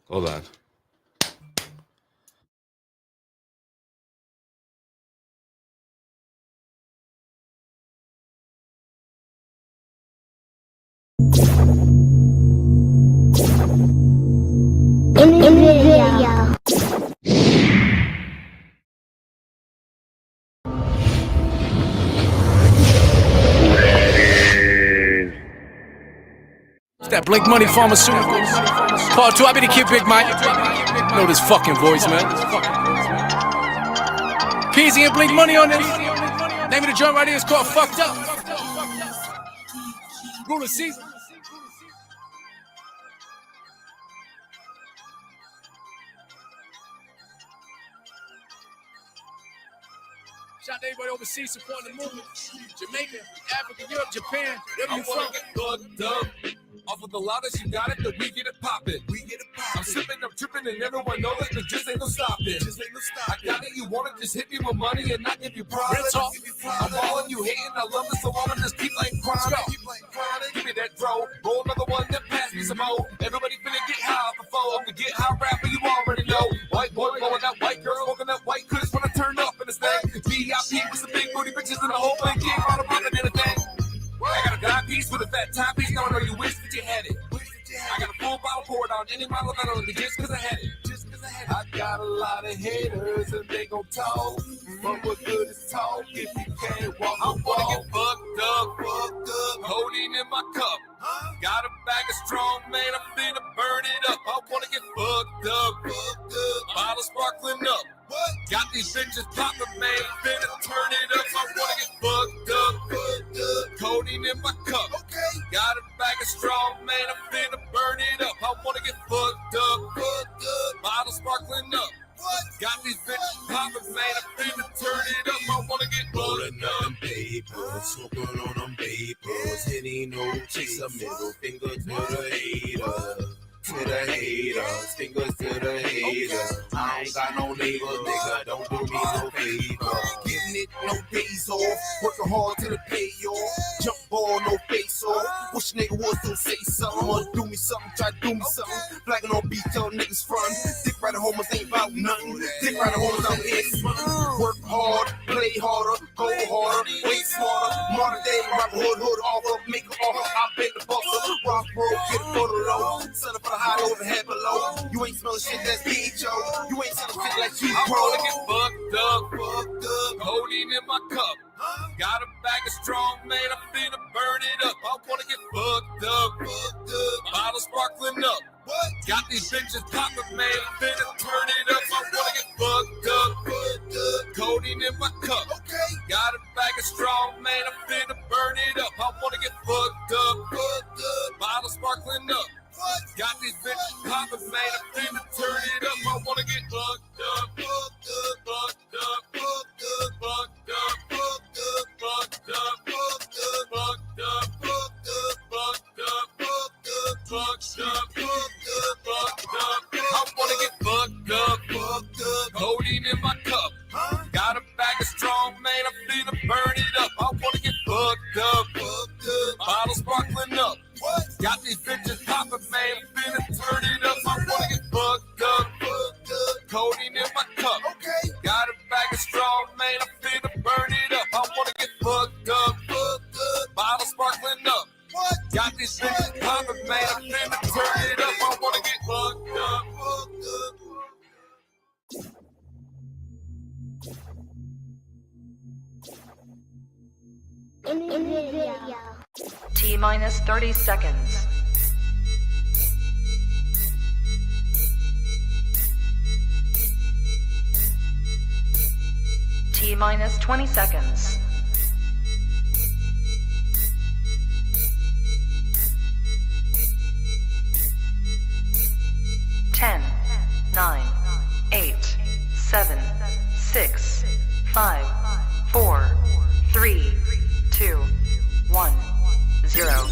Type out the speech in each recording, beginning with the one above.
Hold on. In the video. That Blink Money Pharmaceuticals. Part 2, I be the Kid Big Mike. Know this fucking voice, man. Peezy and Blink Money on this. Name of the joint right here is called Fucked Up. Rule of season. Shout out to everybody overseas supporting the movement. Jamaica, Africa, Europe, Japan. Where you from? Fucked up. Off of the loudest, you got it, then we get it poppin'. I'm sippin', I'm trippin', and everyone know that there just ain't no stopping. I got it, you want it, just hit me with money and not give you profit. I'm balling, you hating, I love it, so I'ma just keep like chronic. Give me that dro, roll another one, then pass me some more. Everybody finna get high off the phone, to get high rapper, you already know. White boy blowing that white girl, smoking that white Chris when I turn up in this thing. VIP with some big booty bitches and the whole thing, can't run around and anything. I got a dime piece with a fat timepiece. Now I know you wish that you had it. I got a full bottle poured on any model that only just cause I had it. I got a lot of haters and they gon' talk. But what good is talk if you can't walk? I wanna get fucked up, holding in my cup. Got a bag of strong, man, I'm finna burn it up. I wanna get fucked up, bottle sparkling up. Got these bitches poppin', man, finna turn it up. I wanna get fucked up, codeine in my cup. Got a bag of strong, man, I'm finna burn it up. I wanna get fucked up, bottle sparkling up. Got these bitches poppin', man, I'm finna turn it up. I wanna get fucked up. Them papers, smoking on them papers, hitting no chaser, middle finger to the haters. To the haters, fingers to the haters. I ain't got no neighbor, nigga, don't do me no favor. Getting it, no days off, working hard till the pay off. Jump ball, no face off. Wish nigga was to say something, or do me something, try to do me something. Flagging on beat, tell niggas front. Dick riding homers ain't about nothing. Dick riding homers out here smart. Work hard, play harder, go harder, way smarter. Modern day, rock hood off up, make it off. I bet the boss up, rock roll, get it for the low. Son of a high over, head below. You ain't smelling shit that's H.O. You ain't selling shit like you, I bro. wanna get fucked up, holding in my cup. Got a bag of strong, man, I'm finna burn it up. I wanna get fucked up, bottle sparkling up. Got these bitches poppin', man, I'm finna turn it up. I wanna get fucked up, codeine in my cup. Got a bag of strong, man, I'm finna burn it up. I wanna get fucked up, bottle sparkling up. Got these bitches poppin', man, I'm finna turn it up. I wanna get fucked up, fucked up, fucked up, fucked up, fucked up, fucked up, fucked up, fucked up, fucked up, fucked up, fucked up, fucked up, fucked up, fucked up. I wanna get fucked up, codeine in my cup. Got a bag of strong, man, I'm finna burn it up. I wanna get fucked up, bottle sparkling up. Got these bitches poppin', man, I'm finna turn it up. I wanna get fucked up, codeine in my cup. Got a bag of strong, man, I'm finna burn it up. I wanna get fucked up, bottle sparkling up. Got these bitches poppin', man, I'm finna turn it up. I wanna get fucked up, In the video. T-minus 30 seconds. T-minus 20 seconds. 10, 9, 8, 7, 6, 5, 4, 3, 2, 1, 0.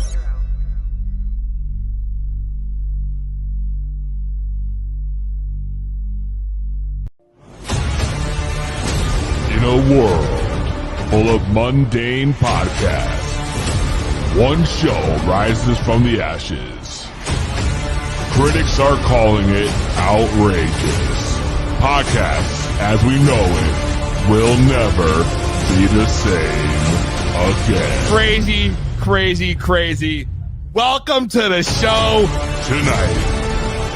In a world full of mundane podcasts, one show rises from the ashes. Critics are calling it outrageous. Podcasts, as we know it, will never be the same again. Crazy, crazy, crazy. Welcome to the show. Tonight,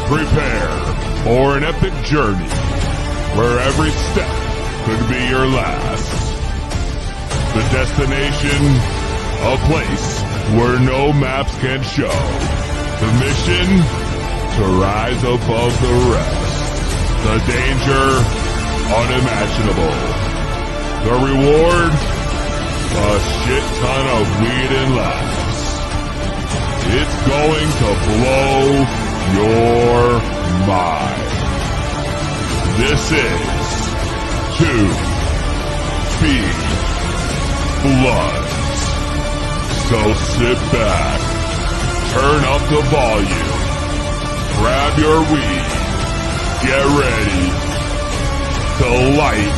prepare for an epic journey where every step could be your last. The destination, a place where no maps can show. The mission, to rise above the rest. The danger, unimaginable. The reward, a shit ton of weed and laughs. It's going to blow your mind. This is 2 Big Bloods. So sit back, turn up the volume, grab your weed, get ready to light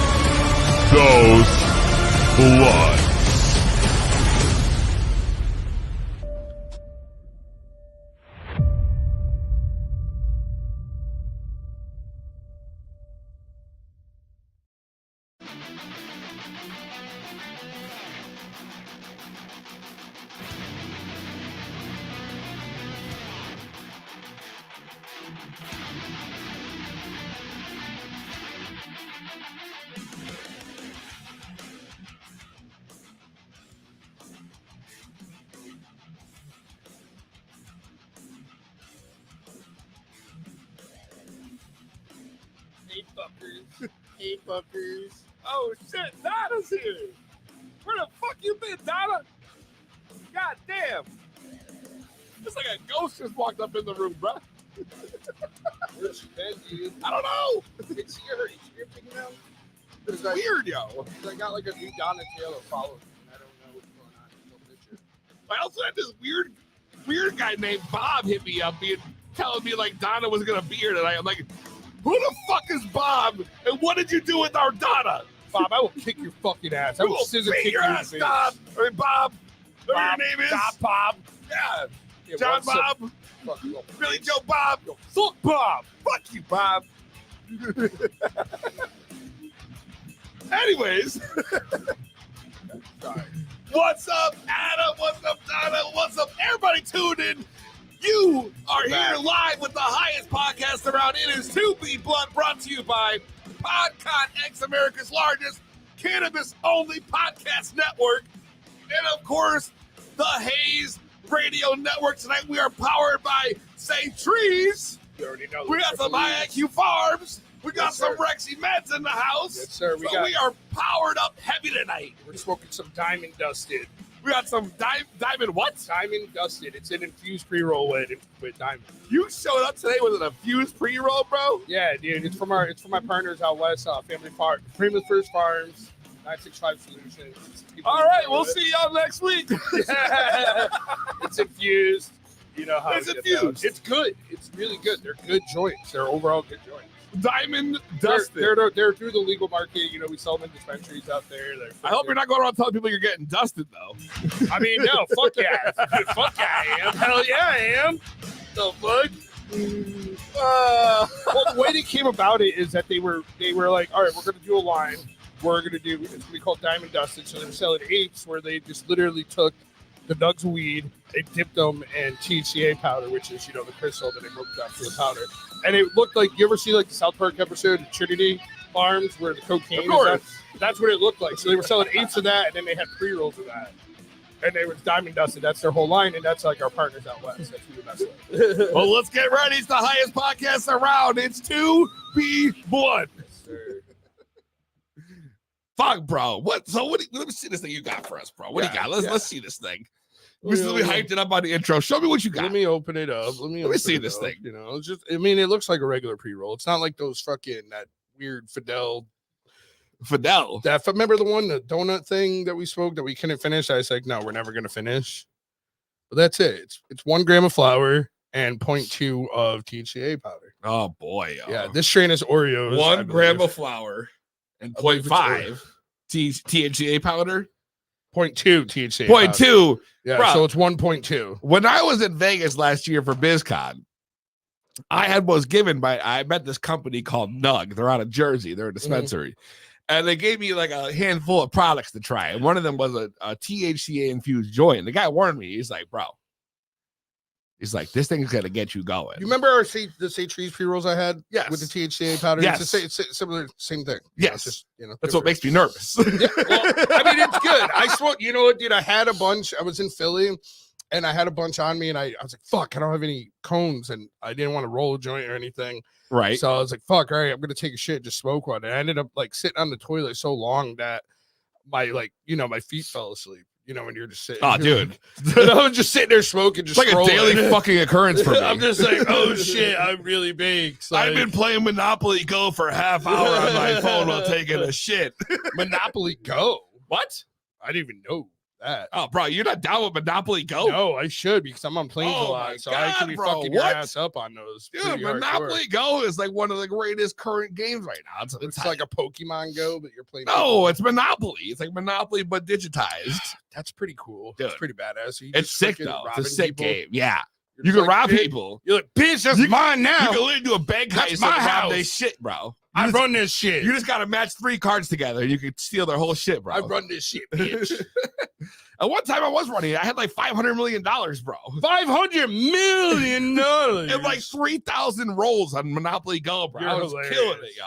those bloods. Hey, fuckers. Oh, shit. Donna's here. Where the fuck you been, Donna? God damn. It's like a ghost just walked up in the room, bro. Where's she been, dude? I don't know. Did see her scripting now? It's weird, yo. I got like a new Donna Taylor following. I don't know what's going on. No picture. I also had this weird guy named Bob hit me up, telling me like Donna was gonna be here tonight. I'm like, who the fuck is Bob? And what did you do with our Donna? Bob, I will kick your fucking ass. I will scissor kick your ass, Bob. I mean, Bob. Whatever your name is. Bob. Yeah. John Bob. Fuck you, Billy Joe Bob. Fuck Bob. Fuck you, Bob. Anyways. Sorry. What's up, Adam? What's up, Donna? What's up? Everybody tuned in. You are here live with the highest podcast around. It is 2B Blunt, brought to you by PodCon X, America's largest cannabis-only podcast network. And, of course, the Hayes Radio Network. Tonight we are powered by St. Trees. You already know. We got some IQ Farms. We got some Rexy Meds in the house. Yes, sir. We are powered up heavy tonight. We're smoking some Diamond Dusted. We got some Diamond what? Diamond Dusted. It's an infused pre-roll with Diamond. You showed up today with an infused pre-roll, bro? Yeah, dude. It's from my partners out west, Famous First Farms, 965 Solutions. All right, we'll see y'all next week. It's infused. You know how it's infused. It's good. It's really good. They're good joints. They're overall good joints. Diamond Dusted. They're through the legal market. You know, we sell them in dispensaries out there. I hope you're not going around telling people you're getting dusted, though. I mean, no, fuck yeah. Fuck yeah, I am. Hell yeah, I am. The fuck? Well, the way they came about it is that they were like, all right, we're going to do a line. It's going to be called Diamond Dusted. So they're selling apes where they just literally took the nugs of weed, they dipped them in THCA powder, which is, the crystal that they broke down for the powder. And it looked like, you ever see like the South Park episode of Trinity Farms where the cocaine is? That's what it looked like. So they were selling apes of that, and then they had pre-rolls of that. And they was Diamond Dusted. That's their whole line, and that's like our partners out west. That's who we mess with. Well, let's get ready. It's the highest podcast around. It's 2B Blood. Fuck, bro. What? So let me see this thing you got for us, bro. What do you got? Let's see this thing. We hyped it up on the intro. Show me what you got. Let me open it up. Let me see this thing. It's just, it looks like a regular pre-roll. It's not like those that weird Fidel. Remember the one, the donut thing that we smoked that we couldn't finish? I was like, no, we're never going to finish. But that's it. It's 1 gram of flour and 0.2 of THCA powder. Oh, boy. Yeah, this strain is Oreos. 1 gram of flour and 0.5 THCA powder. 0.2 THCA. 0.2. Yeah, bro, so it's 1.2. When I was in Vegas last year for BizCon, was given by, I met this company called Nug. They're out of Jersey. They're a dispensary. And they gave me like a handful of products to try. And one of them was a THCA infused joint. The guy warned me. He's like, bro, he's like, this thing's going to get you going. You remember the Say Trees pre-rolls I had? Yes. With the THCA powder? Yes. It's similar, same thing. Yes. Just, that's what makes me nervous. Yeah, well, I mean, it's good. I smoked, you know what, dude? I had a bunch. I was in Philly. And I had a bunch on me, and I was like, fuck, I don't have any cones, and I didn't want to roll a joint or anything. Right. So I was like, fuck, all right, I'm going to take a shit, just smoke one. And I ended up, like, sitting on the toilet so long that my, like, you know, my feet fell asleep, you know, when you're just sitting. Oh, dude. And I was just sitting there smoking, just it's like scrolling. a daily fucking occurrence for me. I'm just like, oh, shit, I'm really big. So I've been playing Monopoly Go for a half hour on my phone while taking a shit. Monopoly Go? What? I didn't even know that. Oh, bro, you're not down with Monopoly Go? No, I should because I'm on planes a Oh lot, my so I God, could be bro, fucking your what? ass up on those. Dude, pretty Monopoly hardcore. Go is like one of the greatest current games right now. It's like a Pokemon Go, but you're playing. no, it's Monopoly. It's like Monopoly, but digitized. That's pretty cool. Dude. It's pretty badass. So you It's just sick freaking though. It's robbing a sick people. game. Yeah, You're you just can like, rob "Bitch," people. You're like, bitch, that's mine now. You can literally do a bank That's heist my and rob their house. shit, bro. I run this shit. You just gotta match 3 cards together. And you can steal their whole shit, bro. I run this shit, bitch. At one time I was running it. I had like $500 million, bro. $500 million. And like 3,000 rolls on Monopoly Go, bro. You're I was hilarious. killing it, yo.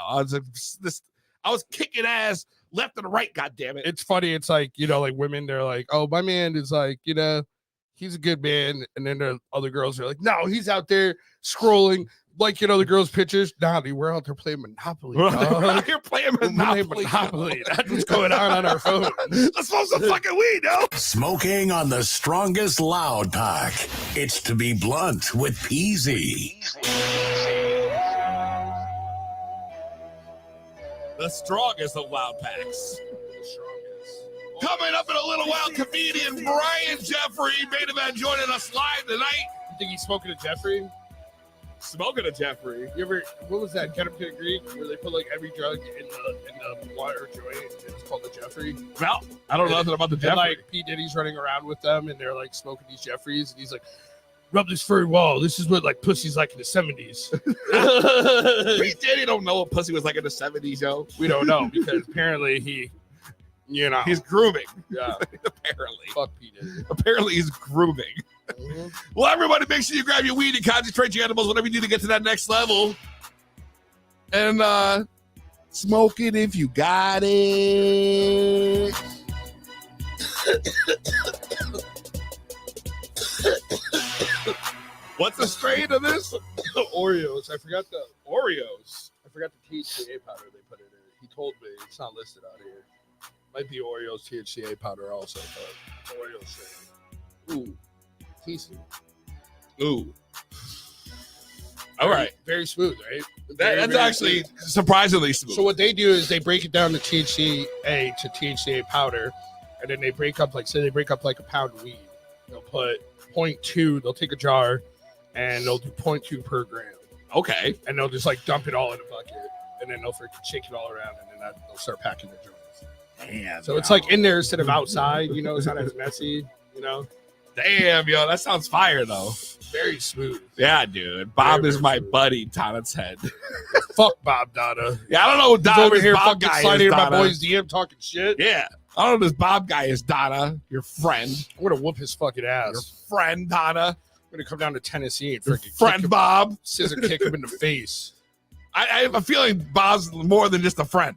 I was kicking ass left and right, goddammit. It's funny. It's like, you know, like women, they're like, oh, my man is like, you know, he's a good man. And then the other girls are like, no, he's out there scrolling. Like, you know, the girls' pictures. Nah, dude, we're out there playing Monopoly. Dog. You're playing Monopoly. That's what's going on our phone. Let's smoke some fucking weed, yo. Smoking on the strongest loud pack. It's To Be Blunt with Peezy. The strongest of loud packs. Coming up in a little while, comedian Brian Jeffery, main event, joining us live tonight. You think he's smoking a Jeffrey? Smoking a Jeffrey. You ever, what was that? Get Him to the Greek, where they put like every drug in the water joint, and it's called the Jeffrey. Well, I don't know nothing about the And Jeffrey. like P. Diddy's running around with them, and they're like smoking these Jeffreys, and he's like, rub this furry wall. This is what like pussy's like in the 70s. P. Diddy don't know what pussy was like in the 70s, yo. We don't know because apparently he, you know, He's grooming. yeah, Apparently. fuck P. Diddy. Apparently he's grooming. Well, everybody, make sure you grab your weed and concentrate your edibles, whatever you do to get to that next level. And smoke it if you got it. What's the strain of this? Oreos. I forgot the Oreos. I forgot the THCA powder they put in it. He told me it's not listed out here. Might be Oreos THCA powder also, but Oreo strain. Ooh, tasty. Ooh. All right. Very smooth, right? That's Very actually smooth. surprisingly smooth. So what they do is they break it down to THCA to THCA powder, and then they break up like a pound of weed. They'll put 0.2. They'll take a jar, and they'll do 0.2 per gram, Okay. and they'll just like dump it all in a bucket, and then they'll freaking shake it all around, and then they'll start packing the joints. Damn. So it's like in there instead of outside. You know, it's not as messy. You know, Damn, yo, that sounds fire though. very smooth. Yeah, dude. Bob Very, is very my smooth. buddy, Donna's head. Fuck Bob Donna. Yeah, I don't know who He's Donna over this here Bob fucking guy sliding is, in my Donna. boy's DM talking shit. Yeah. I don't know who this Bob guy is, Donna. Your friend. I'm gonna whoop his fucking Your ass. friend, Donna. I'm gonna come down to Tennessee and Your freaking friend, kick him, Bob. scissor kick him in the face. I have a feeling Bob's more than just a friend.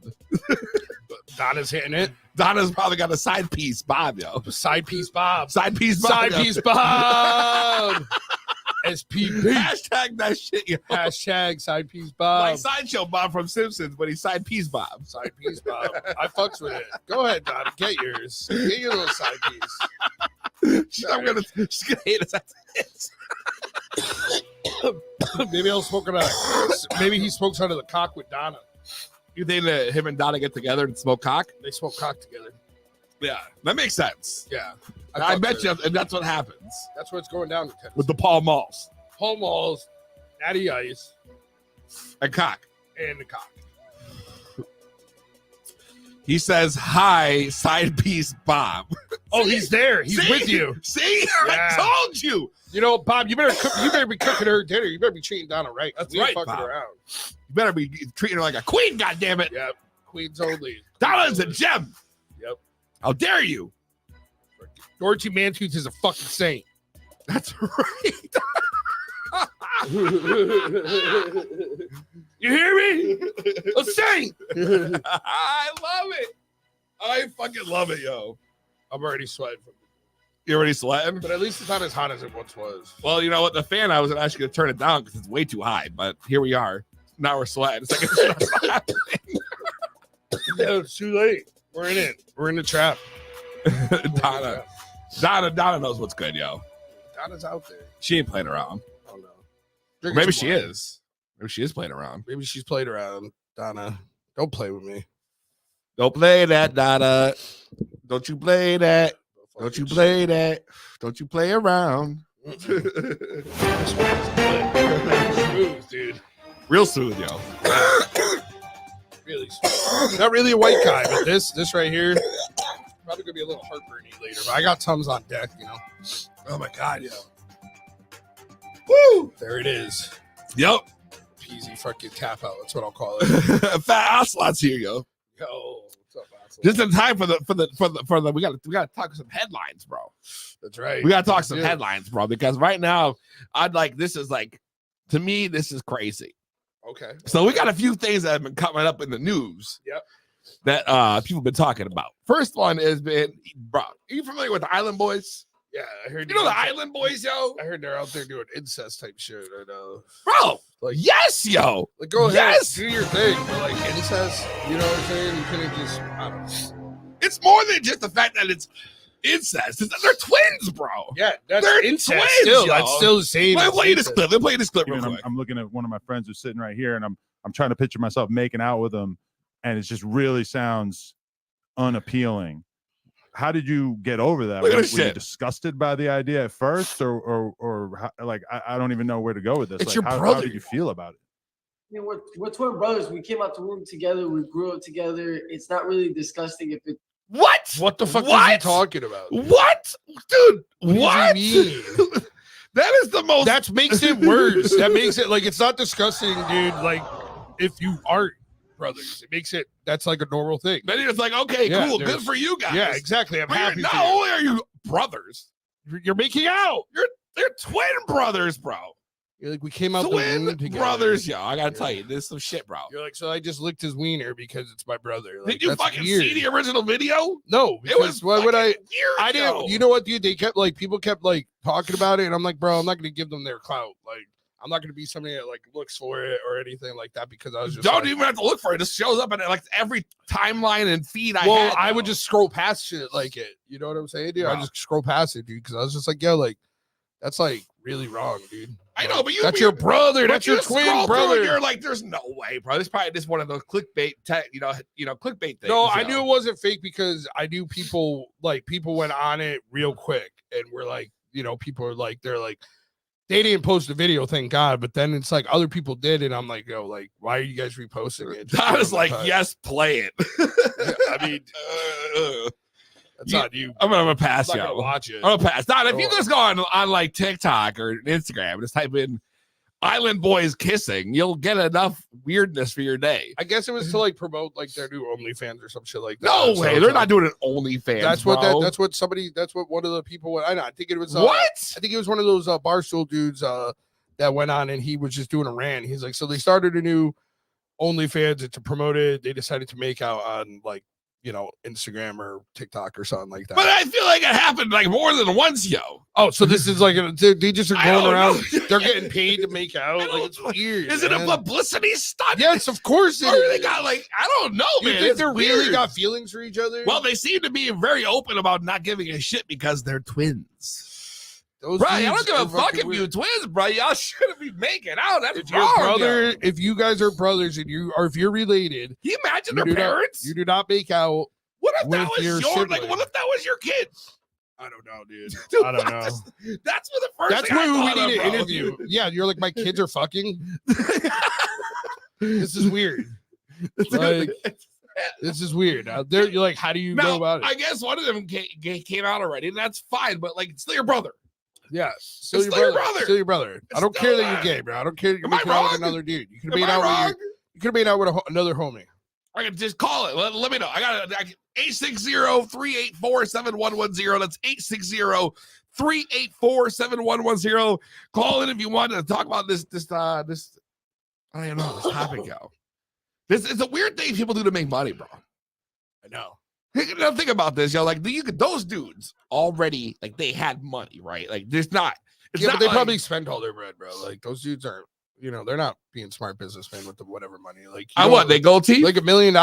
Donna's hitting it. Donna's probably got a side piece, Bob, yo. Side piece Bob. Side piece, Bob. Side yo. piece Bob. SPP. Hashtag that shit, yo. Hashtag side piece Bob. Like Sideshow Bob from Simpsons, but he's side piece Bob. Side piece Bob. I fucks with it. Go ahead, Donna. Get yours. Get your little side piece. She's gonna hate us after this. Maybe he'll smoke out of. Maybe he smokes out of the cock with Donna. You think that him and Donna get together and smoke cock? They smoke cock together. Yeah, that makes sense. Yeah. I fucks bet with you, it. and that's what happens That's what's going down to Tennessee. with the Paul Malls Home Malls, Natty Ice, and cock. and the cock. He says, "Hi, side piece Bob." Oh, he's there. He's See? with you. See, Yeah. I told you. You know, Bob, you better be cooking her dinner. You better be treating Donna right. That's We ain't right, fucking Bob. around. You better be treating her like a queen, goddammit. Yep. Queens only. Donna's a gem. Yep. How dare you? Dorothy Mantooth is a fucking saint. That's right. You hear me? A saint. I love it. I fucking love it, yo. I'm already sweating. You already sweating? But at least it's not as hot as it once was. Well, you know what? The fan, I was actually going to turn it down because it's way too high. But here we are. Now we're sweating. It's like it's not happening. Yeah, it's too late. We're in it. We're in the trap. Donna knows what's good, yo. Donna's out there. She ain't playing around. Oh, no. Or maybe she is. Maybe she is playing around. Maybe she's played around. Donna, don't play with me. Don't play that, Donna. Don't you play that. Don't you play that. Don't you play around. Smooth, dude. Real smooth, yo. Really smooth. Not really a white guy, but this right here, probably gonna be a little heartburny later. But I got Tums on deck, you know. Oh my god, yo. Woo! There it is. Yep. Peezy fucking tap out. That's what I'll call it. Fat Ocelot's here, yo. Yo, what's up, Ocelot? Just in time for the we gotta talk some headlines, bro. That's right. We gotta talk some headlines, bro, because right now this is like, to me, this is crazy. Okay. So we got a few things that have been coming up in the news. Yep. That people have been talking about. First one has been, bro, are you familiar with the Island Boys? Yeah, I heard. You know the Island Boys, yo? I heard they're out there doing incest type shit. I know. Bro, Like, yes, yo. Like, go ahead, yes, do your thing. But like incest, you know what I'm saying? You couldn't just, I don't know. It's more than just the fact that it's incest. It's that they're twins, bro. Yeah, that's they're incest. twins, Still, yo. that's still the same. Let me play this clip. Let me play this clip real Even quick. I'm looking at one of my friends who's sitting right here, and I'm trying to picture myself making out with him, and it just really sounds unappealing. How did you get over that? Look at Were this you shit. disgusted by the idea at first, or how, like I don't even know where to go with this. It's like, your how brother. did you feel about it? I mean, we're twin brothers. We came out the womb together. We grew up together. It's not really disgusting if it. What? What the fuck What? is he talking about? What? Dude, what? What do you mean? That is the most. That makes it worse. That makes it like it's not disgusting, dude. Like if you aren't brothers, it makes it that's like a normal thing. Then it's like, okay, Yeah, cool, good there's- for you guys. Yeah, exactly. I'm But you're- happy. not for you. only are you brothers, You're making out. they're twin brothers, bro. You're like we came out the Twin womb together. brothers, yo. I gotta Yeah. tell you, this is some shit, bro. You're like, so I just licked his wiener because it's my brother. Like, Did you that's fucking weird. see the original video? No, It was because why would I? fucking weird, I didn't. yo. You know what, dude? They kept like people kept like talking about it, and I'm like, bro, I'm not gonna give them their clout. Like, I'm not gonna be somebody that like looks for it or anything like that because I was just Don't like, even have to look for it. It just shows up in like every timeline and feed I well, had. I would yo. just scroll past shit like it. You know what I'm saying, dude? I Bro. just scroll past it, dude, because I was just like, yo, like that's like really wrong, dude. I Like, know, but that's your brother. but That's your you twin scroll through brother. and you're like, there's no way, bro. This is probably just one of those clickbait, clickbait things. No, I yo. knew it wasn't fake because I knew people went on it real quick and we're like, you know, people are like, they're like, they didn't post the video, thank God. But then it's like other people did, and I'm like, yo, like, why are you guys reposting it? Just I give was them a like, cut. yes, play it. I mean, that's not you. I'm gonna pass, I'm not yo. gonna watch it. I'm gonna pass. Not if you Sure. just go on like TikTok or Instagram, just type in Island Boys kissing, you'll get enough weirdness for your day. I guess it was to like promote like their new OnlyFans or some shit like that. No So way, it's they're like- not doing an OnlyFans. That's what bro. that's what one of the people went. I think it was What? I think it was one of those barstool dudes that went on and he was just doing a rant. He's like, so they started a new OnlyFans and to promote it, they decided to make out on like, you know, Instagram or TikTok or something like that. But I feel like it happened like more than once, yo. Oh, so this is like they just are I going don't around. know. They're getting paid to make out. I Like don't- it's weird. Is it a man. publicity stunt? Yes, of course. It Or they is. got like, I don't know, You man. think It's they're really weird. got feelings for each other? Well, they seem to be very open about not giving a shit because they're twins. those Bro, I dudes don't give are a fuck fucking if you weird. twins, bro. Y'all shouldn't be making out. That's If your wrong, brother, yo. if you guys are brothers and you or if you're related, Can you imagine you their do not- parents? you do not make out. What if that with was your your like? sibling. What if that was your kid? I don't know, dude. Dude, I don't know. That's what the first. That's thing I why we thought need of, to bro. interview. Yeah, you're like my kids are fucking. This is weird. Like, this is weird. There, you're like, how do you go Now, about it? I guess one of them came out already, and that's fine. But like, it's still your brother. Yeah, still It's your brother. Still your brother. I don't care that you're gay, bro. I don't care that you're making out with another dude. You could have made out with another homie. I can just call it. Let me know. I got 860-384-7110. That's 860-384-7110. Call in if you want to talk about this. I don't even know this topic, yo. This is a weird thing people do to make money, bro. I know. Think about this, yo. Like those dudes already, like they had money, right? Like there's not. But they probably spend all their bread, bro. Like those dudes aren't. They're not being smart businessmen with whatever money. Like they gold teeth? Like $1 million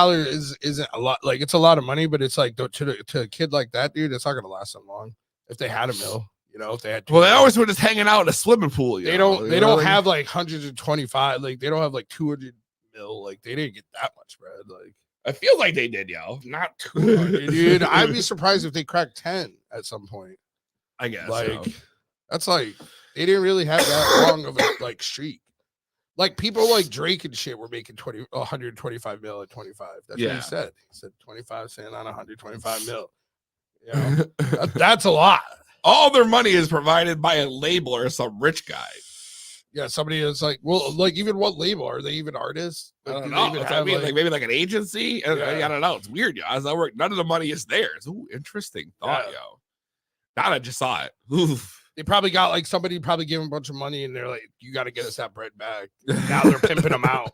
isn't a lot. Like it's a lot of money, but it's like to a kid like that, dude, it's not gonna last them long. If they had $1 million, if they had. Well, they always were just hanging out in a swimming pool. They don't have like 125. Like they don't have like 200 mil. Like they didn't get that much bread. Like. I feel like they did, yo. Not 200, dude. I'd be surprised if they cracked 10 at some point. I guess. That's like they didn't really have that long of a like streak. Like people like Drake and shit were making 125 mil at 25. That's what he said. He said 25 cents on 125 mil. That's a lot. All their money is provided by a label or some rich guy. Yeah, somebody is like, well, like even what label are they? Even artists? Like, I don't know. Like maybe like an agency. I don't know. It's weird, yo. As I work, none of the money is theirs. Ooh, interesting thought, yo. Now I just saw it. Oof. They probably got like somebody probably gave them a bunch of money, and they're like, "You got to get us that bread back." Now they're pimping them out.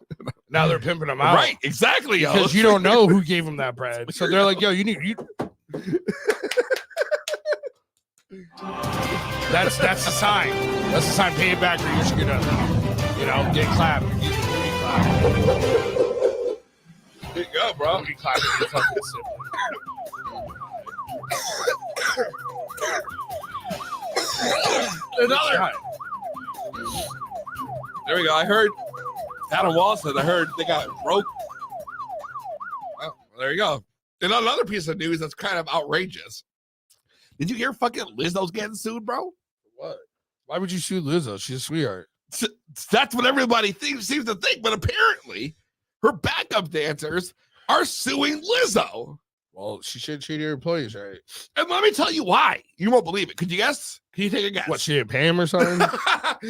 Right? Exactly, yo. Because you don't know who gave them that bread, so they're like, "Yo, you need you." That's the sign. That's the sign. Pay it back, or you're just gonna, get clapped. Get clapped. There you go, bro. Get clapped. Another. There we go. I heard Adam Wall said. I heard they got broke. Oh, well, there you go. And another piece of news that's kind of outrageous. Did you hear fucking Lizzo's getting sued, bro? What? Why would you sue Lizzo? She's a sweetheart. That's what everybody seems to think, but apparently her backup dancers are suing Lizzo. Well, she should treat her employees right. And let me tell you why. You won't believe it. Could you guess? Can you take a guess? What, she didn't pay him or something?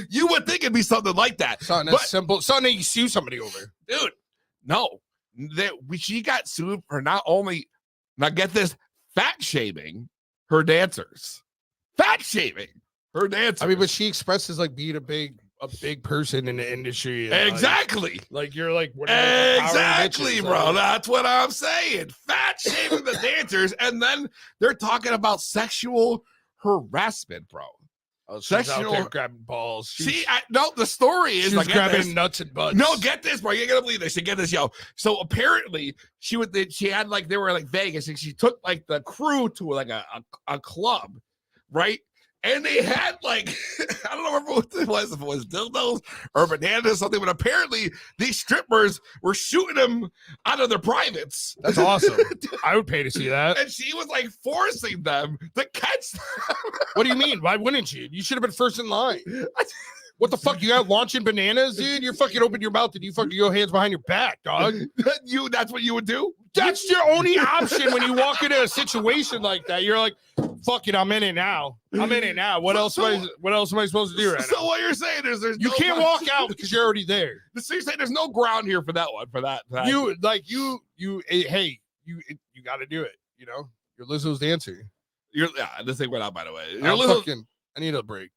You would think it'd be something like that. Something that's simple. Something that you sue somebody over. Dude, no. She got sued for not only, now get this, fat shaming her dancers. Fat shaming her dancers. I mean, but she expresses like being a big person in the industry. Exactly. Like you're like exactly, bro. That's what I'm saying. Fat shaming the dancers, and then they're talking about sexual harassment, bro. Oh, she's out there grabbing balls. No, the story is she's grabbing nuts and butts. No, get this, bro. You ain't gonna believe this. You get this, yo. So apparently, she had like they were like Vegas, and she took like the crew to like a club, right? And they had like I don't know what it was, if it was dildos or bananas or something, but apparently these strippers were shooting them out of their privates. That's awesome. I would pay to see that. And she was like forcing them to catch them. What do you mean? Why wouldn't you? You should have been first in line. What the fuck? You got launching bananas, dude? You fucking open your mouth and you fucking go hands behind your back, dog. That's what you would do? That's your only option when you walk into a situation like that. You're like, fuck it, I'm in it now. What else am I supposed to do right now? So what you're saying is you can't walk out because you're already there. So you're saying there's no ground here for that one, for that. You got to do it. You're Lizzo's dancer. This thing went out, by the way. I need a break.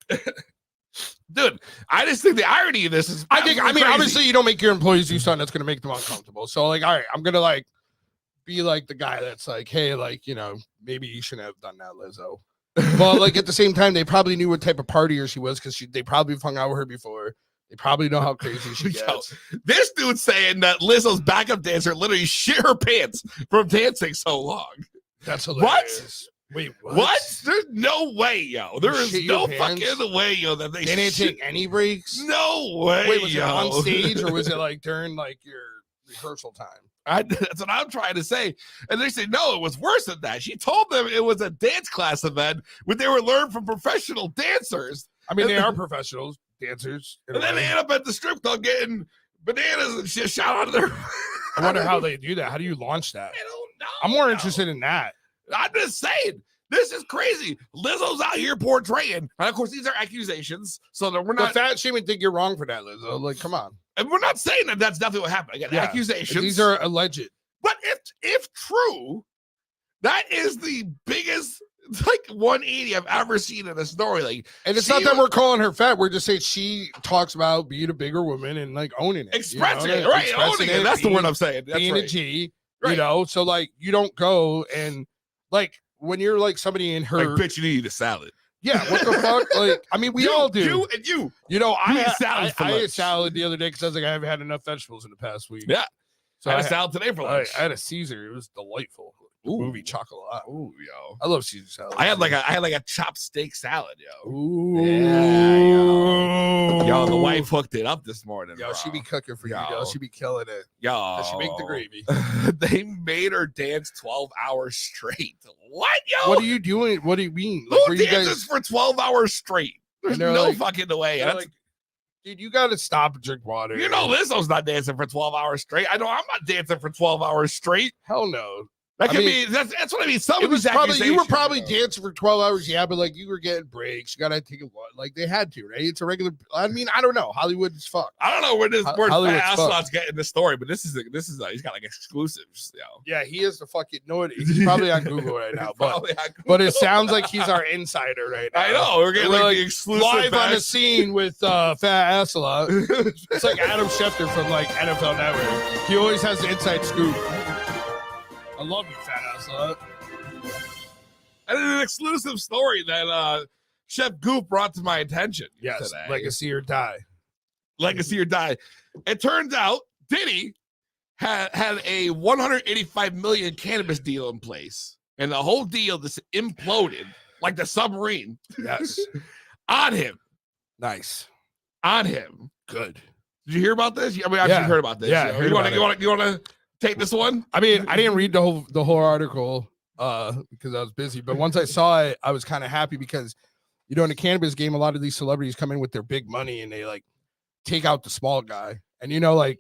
Dude, I just think the irony of this is crazy. Obviously you don't make your employees do something that's going to make them uncomfortable. So like, all right, I'm going to like be like the guy that's like, hey, like, maybe you shouldn't have done that, Lizzo. But like at the same time, they probably knew what type of partier she was because they probably hung out with her before. They probably know how crazy she gets. This dude's saying that Lizzo's backup dancer literally shit her pants from dancing so long. That's hilarious. What? Wait, what? There's no way, yo. There is no fucking way, yo, that they didn't take any breaks. No way. Wait, was it on stage or was it like during like your rehearsal time? That's what I'm trying to say. And they say, no, it was worse than that. She told them it was a dance class event where they were learned from professional dancers. I mean, they are professional dancers. And then they end up at the strip club getting bananas and shit shot out of their. I wonder how they do that. How do you launch that? I don't know. I'm more interested in that. I'm just saying. This is crazy. Lizzo's out here portraying, and of course, these are accusations. So that we're The not. fat shaming think you're wrong for that, Lizzo. Like, come on. And we're not saying that that's definitely what happened. Again, Yeah. accusations. These are alleged. But if true, that is the biggest like 180 I've ever seen in a story. Like, And it's she not that was we're calling her fat. We're just saying she talks about being a bigger woman and like owning it. expressing you know? it, right? Expressing Owning it. That's the being- word I'm saying. That's being right. a G, Right. you know? So like you don't go and like when you're like somebody in her Like, bitch, you need to eat a salad. yeah, what the fuck? Like, I mean, we all do. You and you. You know, You I eat salads for I ate lunch. salad the other day because I was like, I haven't had enough vegetables in the past week. Yeah. So I had a salad today for lunch. I had a Caesar. It was delightful. Ooh. Movie chocolate. Ooh, yo. I love Caesar salad. I had like a chopped steak salad, yo. Ooh. Yeah, yo. The wife hooked it up this morning. Yo, bro. she be cooking for you, Yo. yo. She be killing it. Yo. Does she make the gravy? They made her dance 12 hours straight. What, yo? What are you doing? What do you mean? Who were you dances for 12 hours straight? There's And they're no like- fucking way. they're That's- like, dude, you gotta stop and drink water. you know Lizzo's not dancing for 12 hours straight. I know I'm not dancing for 12 hours straight. Hell no. That I could mean, be that's what I mean. Some It of was these probably you were accusations, probably yo. dancing for 12 hours, yeah, but like you were getting breaks. You gotta take a lot. Like they had to, right? It's a regular. I mean, I don't know. Hollywood is fuck. I don't know where this where Hollywood's Fat fucked. Asslot's getting the story, but this is he's got like exclusives, yo. Yeah, he is the fucking. No, he's probably on Google right now, but Probably on but it sounds like he's our insider right now. I know we're getting We're, like the exclusive live on the best- scene with Fat Asslot. It's like Adam Schefter from like NFL Network. He always has the inside scoop. I love you, Fat Asslot. And an exclusive story that Chef Goof brought to my attention Yes, today. legacy or die. Legacy or die. It turns out Diddy had a 185 million cannabis deal in place, and the whole deal just imploded like the submarine. Yes, on him. Nice. On him. Good. Did you hear about this? I mean, I've heard about this. Yeah, You know? I heard You about want to take this one? I mean, I didn't read the whole article because I was busy, but once I saw it, I was kind of happy because you know in the cannabis game, a lot of these celebrities come in with their big money and they like take out the small guy, and you know like.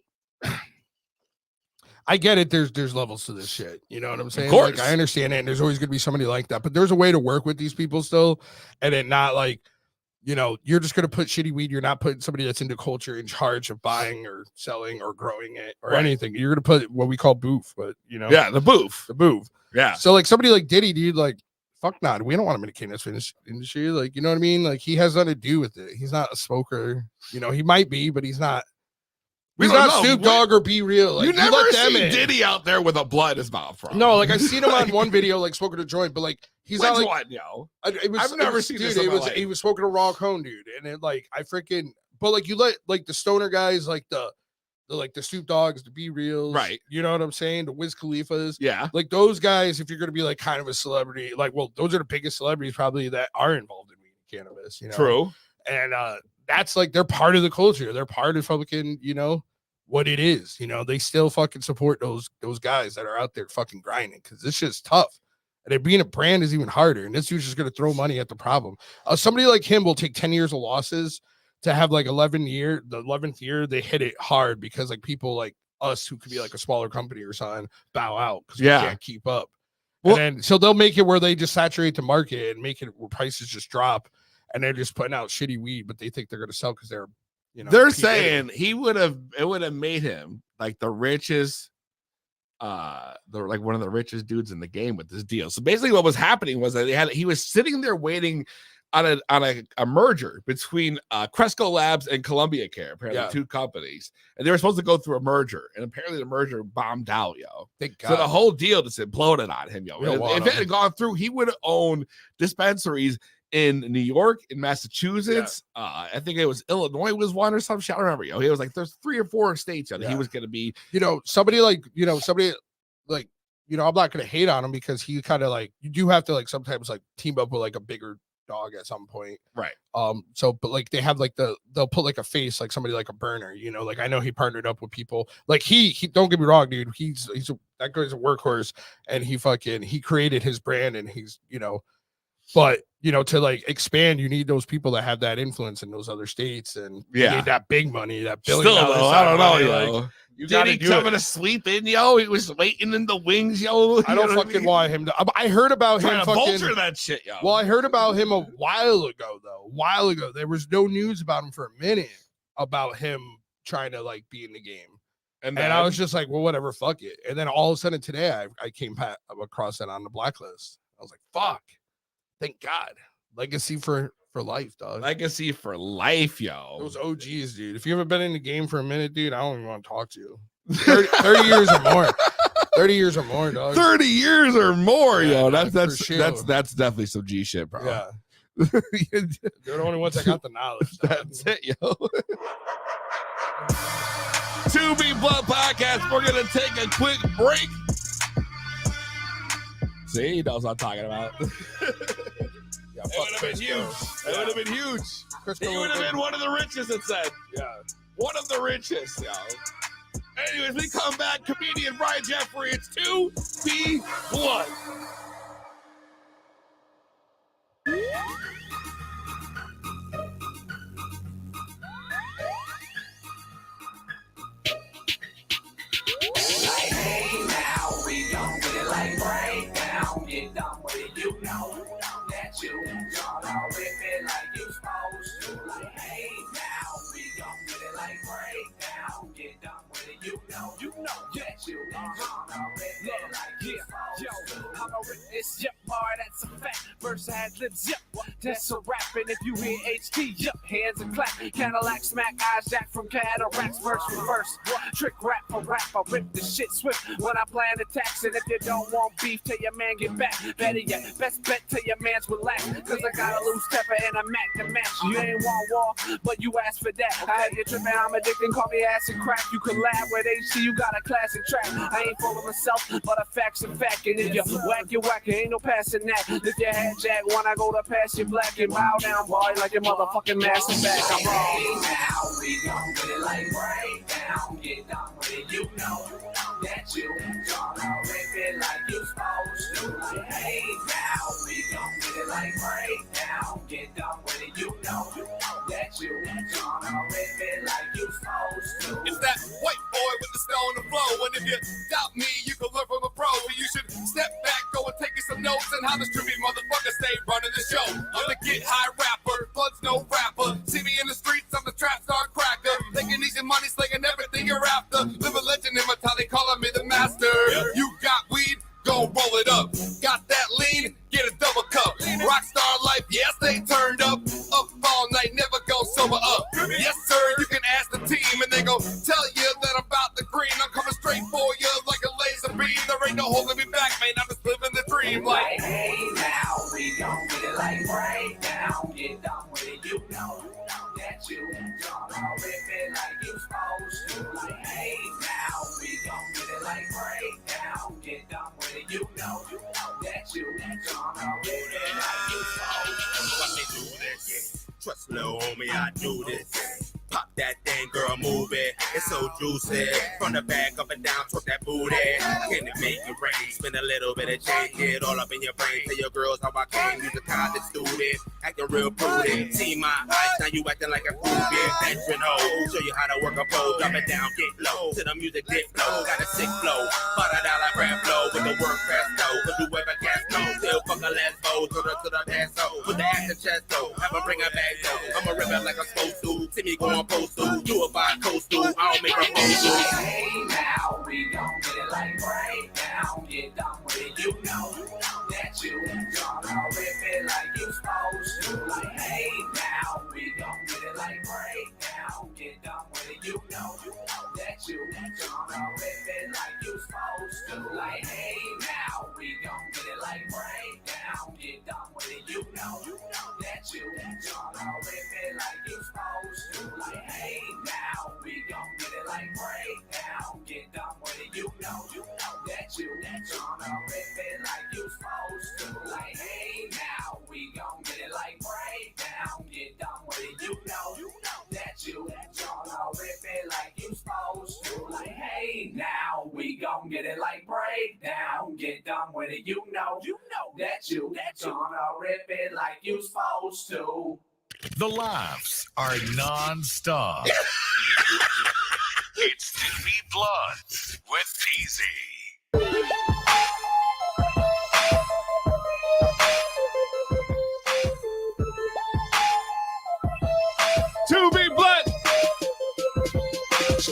I get it. There's levels to this shit. You know what I'm saying? Of course. Like, I understand it. And there's always going to be somebody like that. But there's a way to work with these people still. And it not like, you know, you're just going to put shitty weed. You're not putting somebody that's into culture in charge of buying or selling or growing it or Right. anything. You're going to put what we call booth, but you know, Yeah, the booth. the booth. Yeah. So like somebody like Diddy, dude, like, fuck not. We don't want him in the cannabis industry. Like, you know what I mean? Like he has nothing to do with it. He's not a smoker. You know, he might be, but he's not. We He's don't not know. Snoop Dogg or Be Real. Like, you never let them see in. Diddy out there with a blood in his mouth, bro. No, like I seen him on Like- one video, like smoking a joint, but like he's Which not like one, yo? I've never seen this in my life. He was smoking a raw cone, dude, and it like I freaking. But like you let like the stoner guys, like the Snoop Dogs, the Be Reals, Right. You know what I'm saying? The Wiz Khalifa's, Yeah. like those guys. If you're gonna be like kind of a celebrity, like well, those are the biggest celebrities probably that are involved in weed and cannabis. You know, True. and that's like they're part of the culture. They're part of fucking, you know, what it is. You know, they still fucking support those guys that are out there fucking grinding because this shit's tough. And it being a brand is even harder. And this dude's just gonna throw money at the problem. Somebody like him will take 10 years of losses to have like the 11th year they hit it hard because like people like us who could be like a smaller company or something bow out because Yeah. we can't keep up. Well- And then so they'll make it where they just saturate the market and make it where prices just drop and they're just putting out shitty weed, but they think they're gonna sell because they're They're P. Diddy. saying it would have made him like the richest, like one of the richest dudes in the game with this deal. So basically, what was happening was that he was sitting there waiting on a merger between Cresco Labs and Columbia Care, apparently Yeah. two companies, and they were supposed to go through a merger, and apparently the merger bombed out, yo. Thank So God. the whole deal just imploded on him, yo. We don't want If it him. had gone through, he would have owned dispensaries in New York, in Massachusetts. I think it was Illinois was one or some shit. I don't remember, yo. He was like, there's 3 or 4 states that he Yeah. was going to be. somebody like I'm not gonna hate on him because he kind of like you do have to like sometimes like team up with like a bigger dog at some point. Right. So but like they have like they'll put like a face like somebody like a burner, you know, like I know he partnered up with people like he don't get me wrong, dude. That guy's a workhorse and he created his brand and he's, you know, But to like expand, you need those people that have that influence in those other states, and you need that big money, that $1 billion. Still, though, I don't know, yo. Like, you Did he do coming to sleep in, yo? He was waiting in the wings, yo. I don't fucking want him to. I heard about him trying to fucking vulture that shit, yo. Well, I heard about him a while ago, though. There was no news about him for a minute about him trying to like be in the game. And I was just like, well, whatever, fuck it. And then all of a sudden today, I came across that on the blacklist. I was like, fuck, thank God. Legacy for life, dog. Legacy for life, yo. Those OGs, dude. If you haven't been in the game for a minute, dude, I don't even want to talk to you. 30 years or more. 30 years or more, dog. 30 years or more, Yeah, yo. man, That's for sure. that's definitely some G shit, bro. Yeah. They're the only ones that got the knowledge. That's it, yo. To Be Blunt Podcast. We're gonna take a quick break. See, he knows what I'm talking about. Yeah, It would have been huge. It would have been huge. He would have been one of the richest, it said. Yeah. One of the richest, yo. Anyways, we come back. Comedian Brian Jeffery. It's To Be Blunt. Hey, now we gon' get it like right down. Get done with it, you know that you gonna rip it like you supposed to. Like, hey, now we gon' get it like right down. Get done with it, you know that you gonna rip it like you supposed to. I'm a witness, yep, boy, that's a fact. Verse had lips, yep, that's a rap. And if you hear HT, yep, hands and clap. Cadillac smack, eyes jack from cataracts. Verse for verse, trick rap for rap. I rip the shit swift when I plan attacks. And if you don't want beef, tell your man get back. Better yet, best bet tell your man's relax. Cause I got a loose temper and a Mac to match. You ain't want war, but you asked for that. I had you tripping, I'm addicted, call me acid crack. You collab with HT, you got a classic track. I ain't full of myself, but a fact's a fact. And if you whack, you whack, ain't no passing that. If your head jack, when I go to pass you black and bow down, boy, like your motherfucking master back. I'm wrong. Hey, now we gon' get it like right down. Get done with it, you know that you gonna rip it like you supposed to. Like, hey, now we gon' get it like right down. Get done with it, you know that you gonna rip it like you supposed to. It's that white boy with the stone and flow. And if you doubt me, you can learn from a pro. But you should step back, go and take you some notes on how the streamy motherfuckers stay running the show. I'm the get high rapper, blood's no rapper. See me in the streets, I'm the trap star cracker. Taking easy money, slinging everything you're after. Live a legend in my tally, calling me the master. You got weed, go roll it up. Got that lean, get a double cup. Rockstar life, yes, they turned up. Up all night, never go sober up. Yes, sir, you can ask the team, and they gon' tell you that I'm about the green. I'm coming straight for you like a laser beam. There ain't no holding me back, man, I'm just living the dream. Like, hey, now we gon' get it like right down. Get done with it, you know that you gonna rip it like you supposed to. Like, hey, now we gon' get it like right down. Get done with it, you know that you gonna rip it like you supposed to. Let me do this. Trust little homie, I do this. Pop that thing, girl, move it. It's so juicy. From the back up and down, twerk that booty. Can it make it rain? Spend a little bit of change, get all up in your brain. Tell your girls how I came. You's a college student, acting real prudent. See my eyes, now you acting like a groupie. Veteran hoe, show you how to work a pole. Drop it down, get low. To the music, dip flow. Got a sick flow, $5 rap flow with the work presto. Cause whoever cast no, still fuck a last bow. To the dance though, with the acting chest though. Have a bring it back though. I'ma rip it like I'm supposed to. See me going postal, do it by coastal. I don't make a postal. Hey, now we gon' get it like right down. Get done with it, you know that you gonna rip it like you supposed to. Like, hey, now we gon' get it like right down. Get done with it, you know that you gonna rip it like you supposed to. Like, hey, now we gon' get it like right down. Get done with it, you know that you gonna rip it like you supposed to. Like, hey, now we gon' get it like right down. Get done with it, you know that you gonna rip it like you supposed to. Like, hey, now we gon' get it like right down. Get done with it, you know that you gonna rip it like you supposed to. Like, hey, now we gon' get it like break break down. Get done with it. You know that you gonna rip it like you supposed to. The laughs are non-stop. It's To Be Blunt with Peezy. To Be Blunt.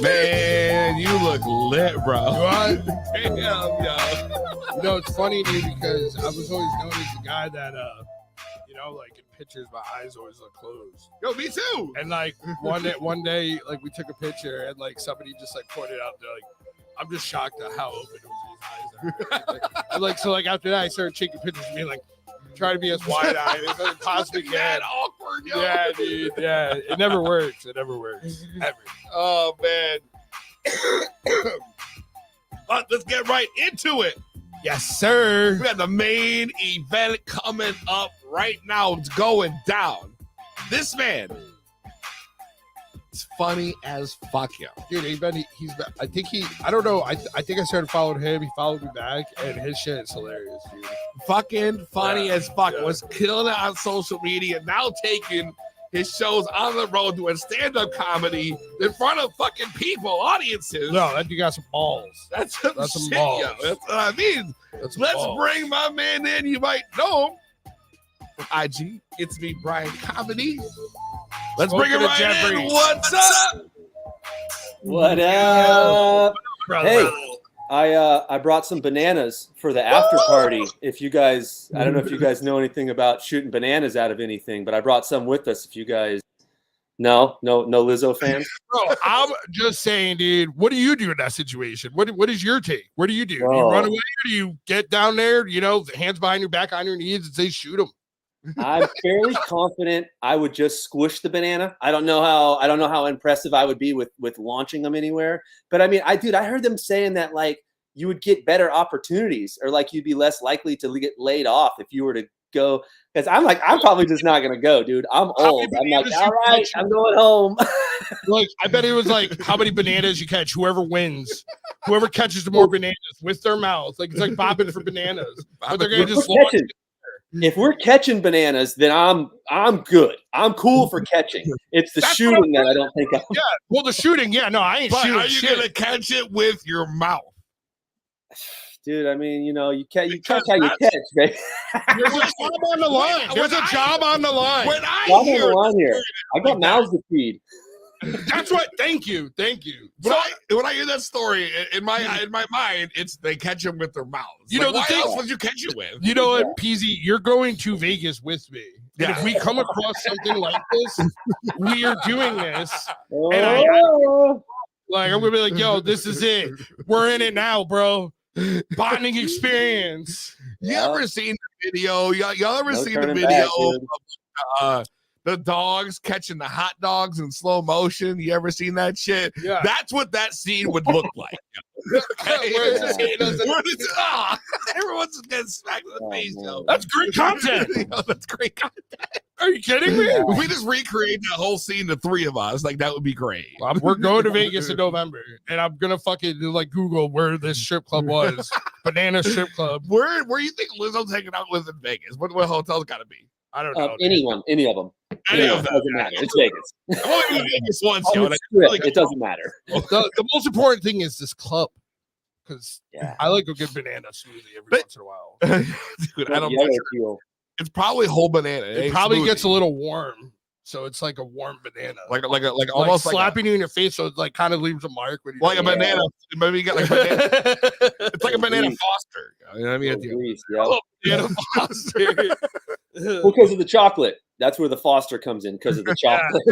Man, you look lit, bro. What? Damn, yo. You know, it's funny, dude, because I was always known as the guy that, like in pictures, my eyes always look closed. Yo, me too. And like one day, like we took a picture and like somebody just like pointed out, they're like, I'm just shocked at how open his eyes are. And like, so like after that, I started taking pictures of me like, try to be as wide-eyed as I possibly can. Mad awkward, yo. Yeah, dude. Yeah, it never works. It never works. Ever. Oh, man. But let's get right into it. Yes, sir. We got the main event coming up right now. It's going down. This man is funny as fuck, yo. Dude, he's been, I don't know. I think I started following him. He followed me back, and his shit is hilarious, dude. Fucking funny as fuck. Was killing it on social media. Now taking his shows on the road doing stand-up comedy in front of fucking people, audiences. No, that dude got some balls. That's some shit, balls. yo. That's what I mean. Let's balls. bring my man in. You might know him. IG, it's me, Brian Comedy. Let's bring him right Jeffrey. in. What's up? What up? Brother. Hey, I brought some bananas for the after party. If you guys, I don't know if you guys know anything about shooting bananas out of anything, but I brought some with us. If you guys, no Lizzo fans. Bro, I'm just saying, dude. What do you do in that situation? What is your take? What do? You do you run away, or do you get down there? Hands behind your back, on your knees, and say, "Shoot them." I'm fairly confident I would just squish the banana. I don't know how impressive I would be with launching them anywhere. But I mean, I heard them saying that like you would get better opportunities, or like you'd be less likely to get laid off if you were to go. Because I'm probably just not gonna go, dude. I'm old. I'm like, all right, I'm going home. Like, I bet it was like how many bananas you catch. Whoever wins, whoever catches the more bananas with their mouth. Like it's like bobbing for bananas. But they're gonna just launch it. If we're catching bananas, then I'm good. I'm cool for catching. It's the shooting that I don't think I'm. Yeah, well, the shooting, yeah, no, I ain't But shooting. are you gonna catch it with your mouth? Dude, I mean, you catch how you catch, baby. There's a job on the line. There's a job on the line. When I got mouths to feed. That's what. Thank you. When I hear that story in my mind, it's they catch them with their mouths. You know, the why thing, else would you catch it with? You know what, Peezy? You're going to Vegas with me. And if we come across something like this, we are doing this. And I'm gonna be like, yo, this is it. We're in it now, bro. Bonding experience. You ever seen the video? Y'all ever seen the video of the dogs catching the hot dogs in slow motion? You ever seen that shit? Yeah. That's what that scene would look like. Okay? Everyone's getting smacked in the face, yo. That's great content. That's great content. Are you kidding me? If we just recreate that whole scene, the three of us, like that would be great. We're going to Vegas in November, and I'm gonna fucking like Google where this strip club was. Banana strip club. Where you think Lizzo's hanging out with in Vegas? What hotel's got to be? I don't know. Any of them. Any of them. Doesn't matter. It's Vegas. I've only been to Vegas once, It doesn't matter. The most important thing is this club, because I like a good banana smoothie every once in a while. Dude, I don't know. It's probably whole banana. It probably gets a little warm, so it's like a warm banana, like almost slapping you in your face, so it like kind of leaves a mark. When you like a banana. Maybe you got like banana. It's like a banana Foster. You know what I mean? Banana Foster. Because of the chocolate. That's where the Foster comes in, because of the chocolate.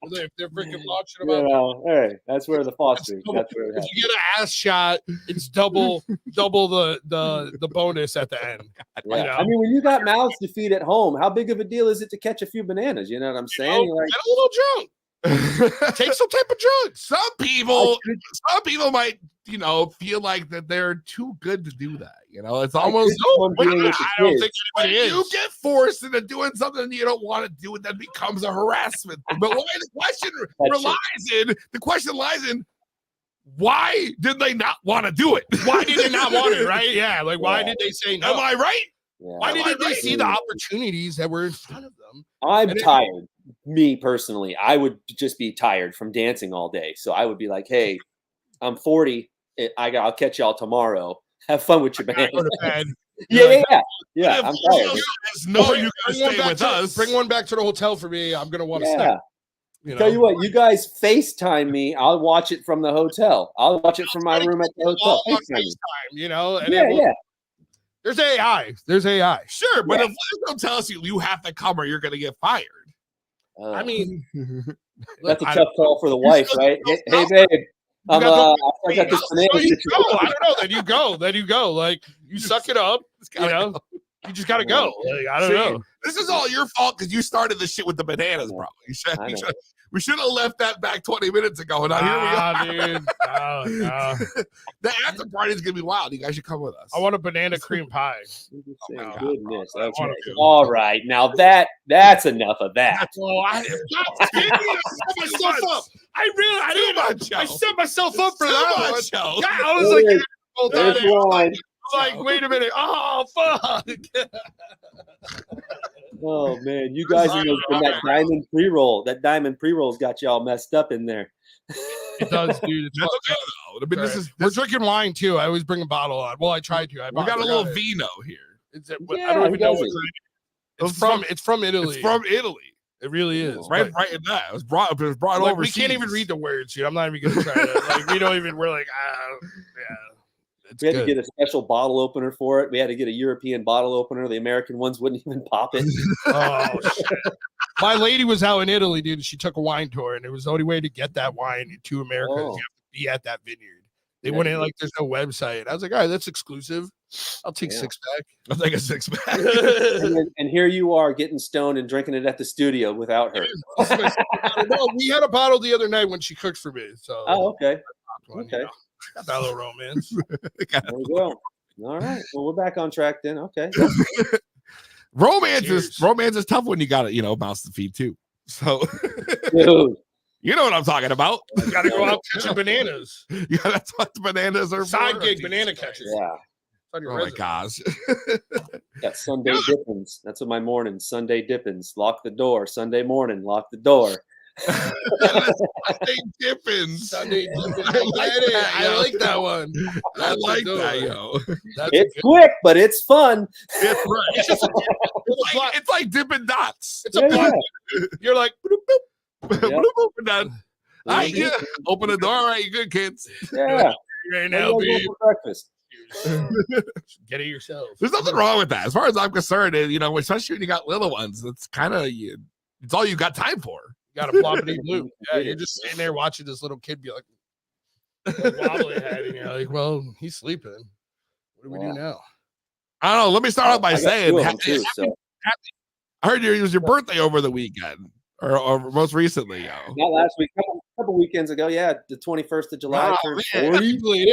If they're freaking launching them out. Hey, that's where the Foster. That's where it if you get an ass shot, it's double the bonus at the end. Yeah. You know? I mean, when you got mouths to feed at home, how big of a deal is it to catch a few bananas? You know what I'm saying? Get a little drunk. Take some type of drugs. Some people might, feel like that they're too good to do that. It's almost. I don't think when you get forced into doing something you don't want to do, that becomes a harassment. But the question lies in Why did they not want to do it? Why did they not want it, right? Yeah, like why did they say no? Am I right? Yeah. Why didn't they see the opportunities that were in front of them? I'm tired. Me personally, I would just be tired from dancing all day. So I would be like, hey, I'm 40. I'll catch y'all tomorrow. Have fun with your band. Go to bed. Yeah. I'm tired. No, you gotta stay with us. Bring one back to the hotel for me. I'm gonna want to stay. Yeah. Tell you what, you guys FaceTime me. I'll watch it from the hotel. I'll watch it from my room at the hotel. FaceTime, and yeah. There's AI. There's AI. Sure, but if Lizzo tells you have to come or you're gonna get fired. I mean, that's a tough call for the wife, right? Hey, babe. I got this banana. I don't know. Then you go. Like you suck it up. You just gotta go. Like, I don't know. This is all your fault because you started the shit with the bananas, bro. We should have left that back 20 minutes ago. Now here we are. Dude. No. The after party is gonna be wild. You guys should come with us. I want a banana cream pie. Goodness. Okay. All right. Now that's enough of that. I set myself up for that one. I was like, wait a minute. Oh, fuck. Oh, man. You guys are from that diamond pre-roll. That diamond pre-roll's got you all messed up in there. It does, dude. It's okay, though. I mean, we're drinking wine, too. I always bring a bottle on. Well, I tried to. We got a little vino here. I don't even know what it's from. It's from Italy. It's from Italy. It really is. Right in that. It was brought over. We can't even read the words, dude. I'm not even going to try to. Like, we don't even, we're like, yeah. We had to get a special bottle opener for it. We had to get a European bottle opener. The American ones wouldn't even pop it. Oh, shit. My lady was out in Italy, dude. She took a wine tour, and it was the only way to get that wine to America. You have to be at that vineyard. They wouldn't, like, there's no website. I was like, all right, that's exclusive. I'll take 6-pack. I'll take a 6-pack. and here you are getting stoned and drinking it at the studio without her. No, we had a bottle the other night when she cooked for me. So. Oh, okay. Okay. Got that little romance. There we go. All right. Well, we're back on track then. Okay. Romance is tough when you got to, bounce the feet too. So, dude, you know what I'm talking about. You got to go out catching bananas. Yeah, that's what the bananas are Side for. gig banana catchers. Yeah. Oh my gosh. Got Sunday dippins. That's what my morning. Sunday dippins. Lock the door. Sunday morning. Lock the door. Sunday dippins. I like that one. I like that, yo. It's quick, but it's fun. It's right. It's like Dippin' Dots. It's a block. You're like, boop, boop. Bloop, boop, and done. All right, yeah. Open the door. All right, you good, kids. Yeah. Right now, for breakfast. Get it yourself. There's nothing wrong with that. As far as I'm concerned, especially when you got little ones, it's kind of it's all you got time for. You got a bloppity blue. Yeah, you're just sitting there watching this little kid be like wobbly head, and you're like, well, he's sleeping. What do we do now? I don't know. Let me start off by saying, I heard it was your birthday over the weekend, or most recently, yo. Not last week, a couple weekends ago. Yeah, the 21st of July. Oh, turned man. 40.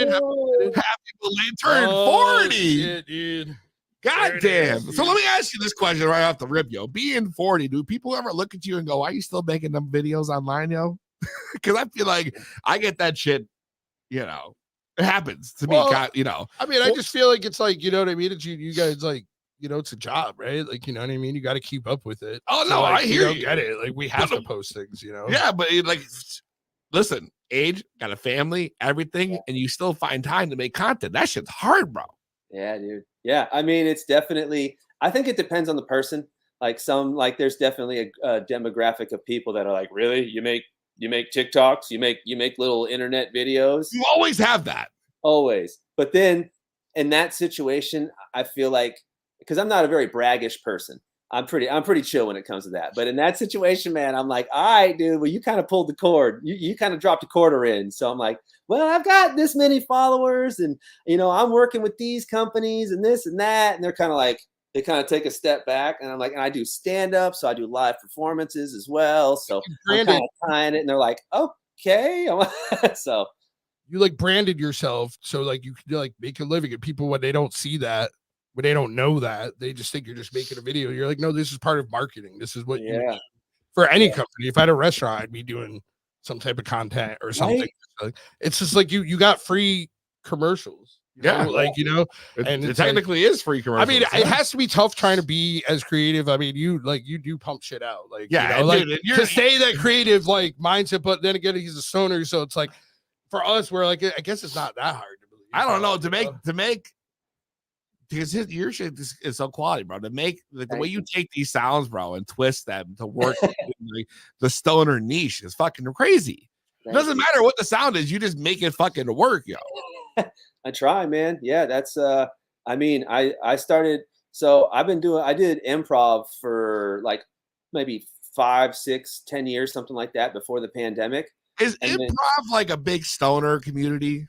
Happy belated turn 40. Shit, dude. God damn. So let me ask you this question right off the rip, yo. Being 40, do people ever look at you and go, why are you still making them videos online, yo? Because I feel like I get that shit, it happens to me, I mean, I just feel like it's like, you know what I mean? It's you guys like, it's a job, right? Like, you know what I mean? You got to keep up with it. Oh, no, I hear you. Get it. Like, we have to post things, Yeah, but listen, age, got a family, everything, and you still find time to make content. That shit's hard, bro. Yeah, dude. Yeah, I mean, it's definitely. I think it depends on the person. Like there's definitely a demographic of people that are like, really, you make TikToks, you make little internet videos. You always have that. Always, but then in that situation, I feel like because I'm not a very braggish person. I'm pretty chill when it comes to that. But in that situation, man, I'm like, all right, dude, well, you kind of pulled the cord. You kind of dropped a quarter in. So I'm like, well, I've got this many followers and, I'm working with these companies and this and that. And they're kind of like, they kind of take a step back. And I'm like, and I do stand-up. So I do live performances as well. So I'm kind of tying it. And they're like, okay. So you like branded yourself. So like you could like make a living. And people, when they don't see that, when they don't know that, they just think you're just making a video. You're like, no, this is part of marketing. This is what you for any company. If I had a restaurant, I'd be doing some type of content or something. Right? It's just like you got free commercials. And it technically is free commercials. I mean, it has to be tough trying to be as creative. I mean, you do pump shit out, to stay that creative mindset. But then again, he's a stoner, so it's like for us, we're like, I guess it's not that hard to believe. I don't know to make because your shit is so quality, bro. To make the way you take these sounds, bro, and twist them to work in the stoner niche is fucking crazy. It doesn't matter what the sound is, you just make it fucking work, yo. I try, man. Yeah, that's I mean, I started, so I did improv for like maybe 5, 6, 10 years, something like that before the pandemic. Is improv like a big stoner community?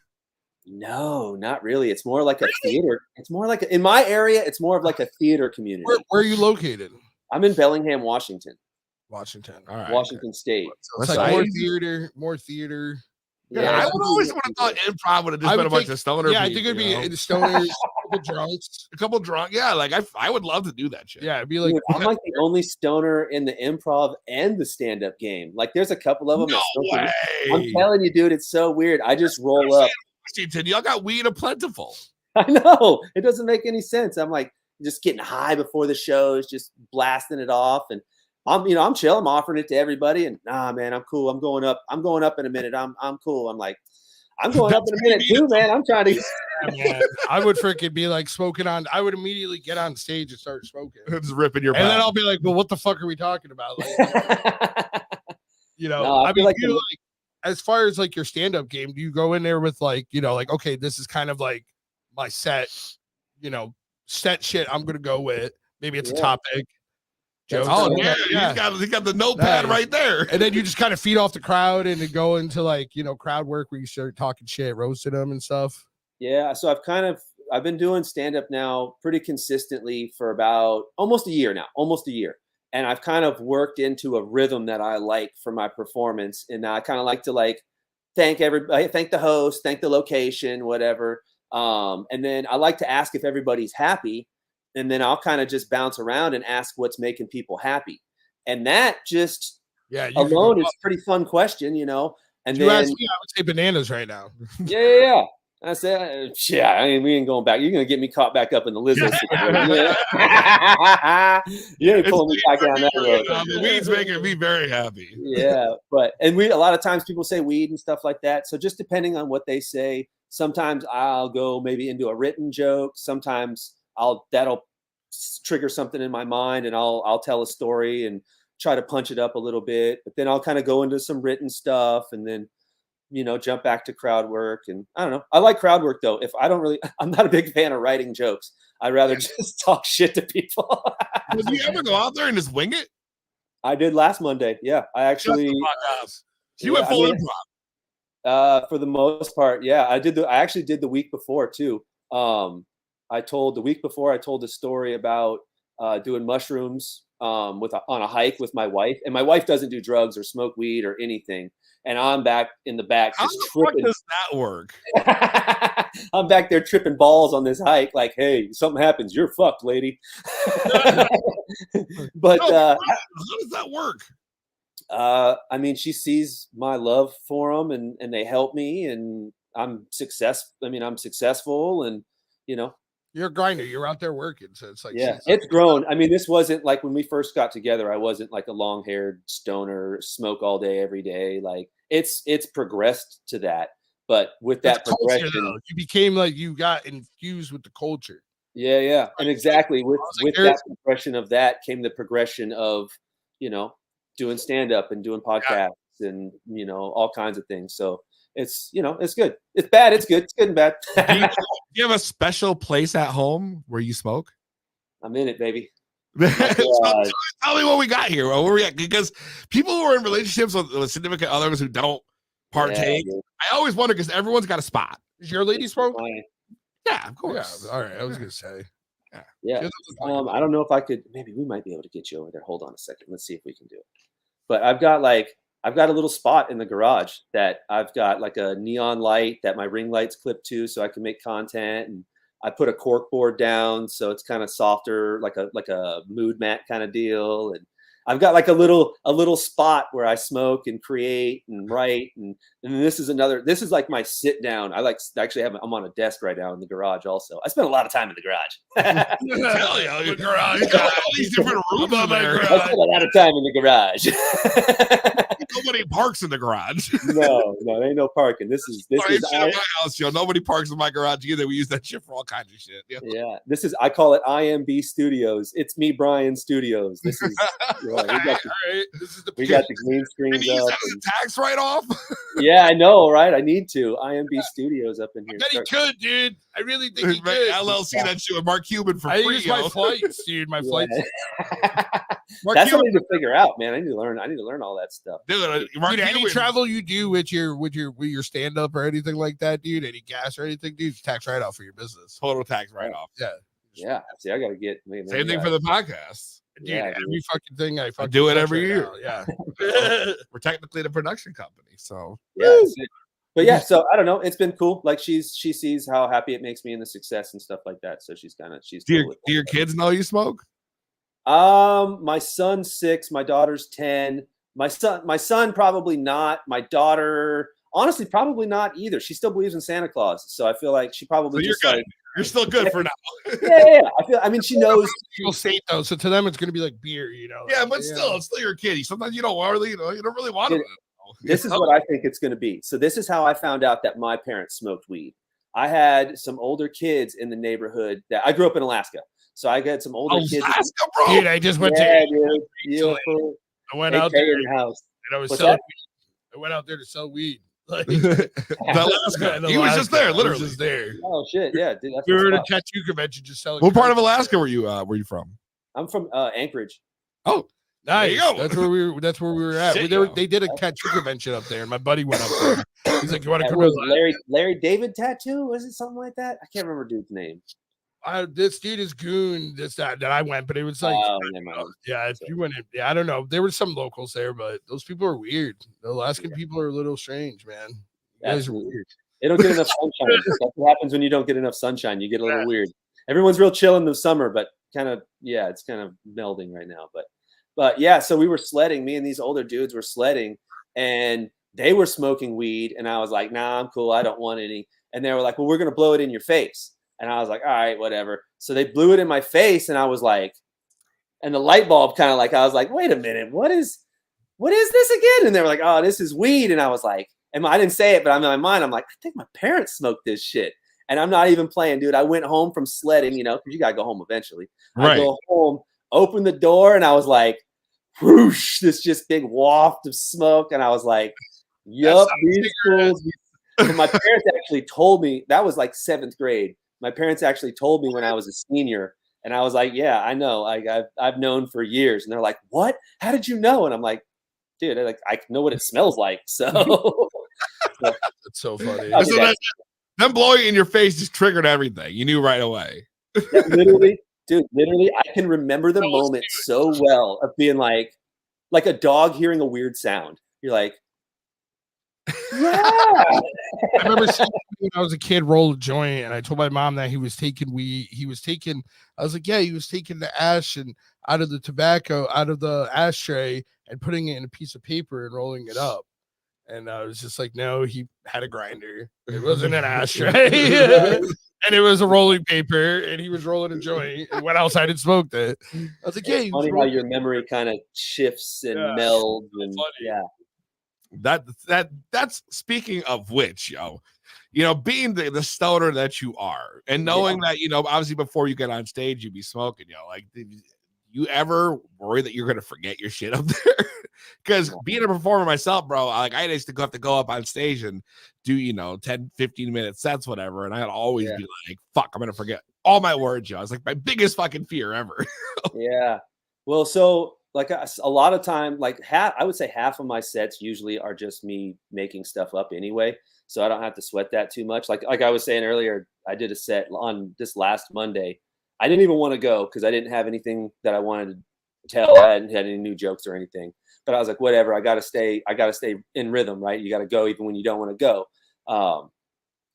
No, not really. It's more like a theater. It's more like in my area, it's more of like a theater community. Where are you located? I'm in Bellingham, Washington. All right. Washington State. So it's like more theater. Yeah, I would always would have thought improv would have just been a bunch of stoner. Yeah, people, I think it'd be stoners, a couple drunks. Yeah, like I would love to do that shit. Yeah, it'd be like I'm like the only stoner in the improv and the stand-up game. Like, there's a couple of them. No way. I'm telling you, dude, it's so weird. I just roll up. Washington, y'all got weed plentiful. I know, it doesn't make any sense. I'm like just getting high before the shows, just blasting it off, and I'm chill. I'm offering it to everybody, and nah, man, I'm cool. I'm going up in a minute. I'm cool. I'm like, I'm going up in a minute too, man. I'm trying to. Man, I would freaking be like smoking on. I would immediately get on stage and start smoking, just ripping your. And then I'll be like, well, what the fuck are we talking about? Like, No, I mean, as far as like your stand-up game, do you go in there with like, okay, this is kind of like my set, set shit I'm gonna go with. Maybe it's a topic. Jokes. Oh yeah, he's got the notepad right there. And then you just kind of feed off the crowd and then go into like, crowd work where you start talking shit, roasting them and stuff. Yeah, so I've been doing stand-up now pretty consistently for about almost a year. And I've kind of worked into a rhythm that I like for my performance. And I kind of like to thank everybody, thank the host, thank the location, whatever. And then I like to ask if everybody's happy. And then I'll kind of just bounce around and ask what's making people happy. And that just alone is a pretty fun question, And you ask me, I would say bananas right now. Yeah. I said, I mean, we ain't going back. You're going to get me caught back up in the lizard. You ain't pulling me back down that road. The weed's making me very happy. Yeah. And a lot of times people say weed and stuff like that. So just depending on what they say, sometimes I'll go maybe into a written joke. Sometimes that'll trigger something in my mind and I'll tell a story and try to punch it up a little bit, but then I'll kind of go into some written stuff and then, jump back to crowd work. And I don't know. I like crowd work though. I'm not a big fan of writing jokes. I'd rather just talk shit to people. Did you ever go out there and just wing it? I did last Monday. Yeah. I actually, you went full improv. For the most part. Yeah. I actually did the week before too. I told a story about doing mushrooms on a hike with my wife, and my wife doesn't do drugs or smoke weed or anything, and I'm back in the back. How the fuck does that work? I'm back there tripping balls on this hike, like, hey, something happens, you're fucked, lady. But how does that work? I mean, she sees my love for them, and they help me, and I'm successful, and you're a grinder. You're out there working. So it's like, it's grown. I mean, this wasn't like when we first got together, I wasn't like a long-haired stoner, smoke all day, every day. Like it's progressed to that. But with that progression, you became like, you got infused with the culture. Yeah. And exactly with that progression of that came the progression of, doing stand-up and doing podcasts and, all kinds of things. So it's, it's good. It's bad. It's good. It's good and bad. Do you have a special place at home where you smoke? I'm in it, baby. Tell me what we got here. Where we at? Because people who are in relationships with significant others who don't partake, I always wonder because everyone's got a spot. Is your lady smoke? Yeah, of course. Yeah, all right. I was going to say. Yeah. I don't know if I could. Maybe we might be able to get you over there. Hold on a second. Let's see if we can do it. But I've got a little spot in the garage that I've got like a neon light that my ring light's clipped to so I can make content. And I put a cork board down so it's kind of softer, like a mood mat kind of deal. And I've got like a little spot where I smoke and create and write, and this is like my sit down. I'm on a desk right now in the garage. Also, I spend a lot of time in the garage. Hell yeah, the garage. You got all these different rooms in there. I spend a lot of time in the garage. Nobody parks in the garage. No, there ain't no parking. This is shit in my house, yo. Nobody parks in my garage either. We use that shit for all kinds of shit. Yeah, I call it IMB Studios. It's me, Brian Studios. This is we got the green screens up. And tax write-off. Yeah, I know, right? I need to IMB Studios up in here. I bet he could, dude. I really think he could. LLC that shit with Mark Cuban for free. Use my flights, dude. My flights. That's what I need to figure out, man. I need to learn all that stuff. Dude, any travel you do with your stand up or anything like that, dude, any gas or anything, dude, tax write off for your business. Total tax write off. Yeah. See, I gotta get same thing for the podcast. Dude, every fucking thing I do it every year. Yeah. We're technically the production company, so yeah. But yeah, so I don't know. It's been cool. Like she sees how happy it makes me in the success and stuff like that. So she's do your kids know you smoke? My son's 6, my daughter's 10. My son probably not. My daughter, honestly, probably not either. She still believes in Santa Claus, so I feel like she probably you're still good for now. Yeah. I mean, she knows. People say though, so to them it's gonna be like beer, you know. Yeah, but still, it's still your kid. Sometimes you don't really, you don't really want to. This is what I think it's gonna be. So this is how I found out that my parents smoked weed. I had some older kids in the neighborhood that I grew up in Alaska. So I got some older kids. Alaska, bro. Dude, I just went I went out there in your house. And I was selling weed. I went out there to sell weed. Like, Alaska. He was just there, literally. Just there. Oh shit, yeah, dude. We were at a tattoo convention just selling. What part of Alaska were you from? I'm from Anchorage. Oh, nice. There you go. That's where we were at. Shit, they did a tattoo convention up there, and my buddy went up there. He's like, "You want to come?" Larry David tattoo? Was it something like that? I can't remember dude's name. This dude is Goon. That I went, but it was like, if you went in, I don't know. There were some locals there, but those people are weird. The Alaskan people are a little strange, man. You guys are weird. They don't get enough sunshine. That's what happens when you don't get enough sunshine. You get a little weird. Everyone's real chill in the summer, but it's kind of melding right now. But yeah, so we were sledding. Me and these older dudes were sledding, and they were smoking weed, and I was like, "Nah, I'm cool. I don't want any." And they were like, "Well, we're gonna blow it in your face." And I was like, all right, whatever. So they blew it in my face, and I was like, and the light bulb kind of like, I was like, wait a minute, what is this again? And they were like, oh, this is weed. And I was like, and I didn't say it, but in my mind, I'm like, I think my parents smoked this shit. And I'm not even playing, dude. I went home from sledding, because you got to go home eventually. Right. I go home, open the door, and I was like, whoosh, this just big waft of smoke. And I was like, yup, these fools. And my parents actually told me, that was like 7th grade. My parents actually told me when I was a senior, and I was like, yeah, I know. I've known for years. And they're like, what? How did you know? And I'm like, dude, I know what it smells like. So that's so funny. Them blowing it in your face just triggered everything. You knew right away. Literally, I can remember the moment so well of being like a dog hearing a weird sound. You're like, yeah. I remember seeing when I was a kid roll a joint, and I told my mom that he was taking weed. I was like, yeah, he was taking the ash and out of the tobacco, out of the ashtray, and putting it in a piece of paper and rolling it up. And I was just like, no, he had a grinder. It wasn't an ashtray. And it was a rolling paper, and he was rolling a joint and went outside and smoked it. I was like, yeah, it's funny how your memory kind of shifts and melds. And that's speaking of which, being the stoner that you are, and knowing that, obviously before you get on stage, you be smoking, like, did you ever worry that you're going to forget your shit up there? Because being a performer myself, bro, I used to have to go up on stage and do, 10, 15 minute sets, whatever. And I'd always be like, fuck, I'm going to forget all my words, It's like my biggest fucking fear ever. Yeah. Well, so like a lot of time, like I would say half of my sets usually are just me making stuff up anyway. So I don't have to sweat that too much. Like I was saying earlier, I did a set on this last Monday. I didn't even want to go because I didn't have anything that I wanted to tell. I hadn't had any new jokes or anything. But I was like, whatever. I gotta stay in rhythm, right? You gotta go even when you don't want to go.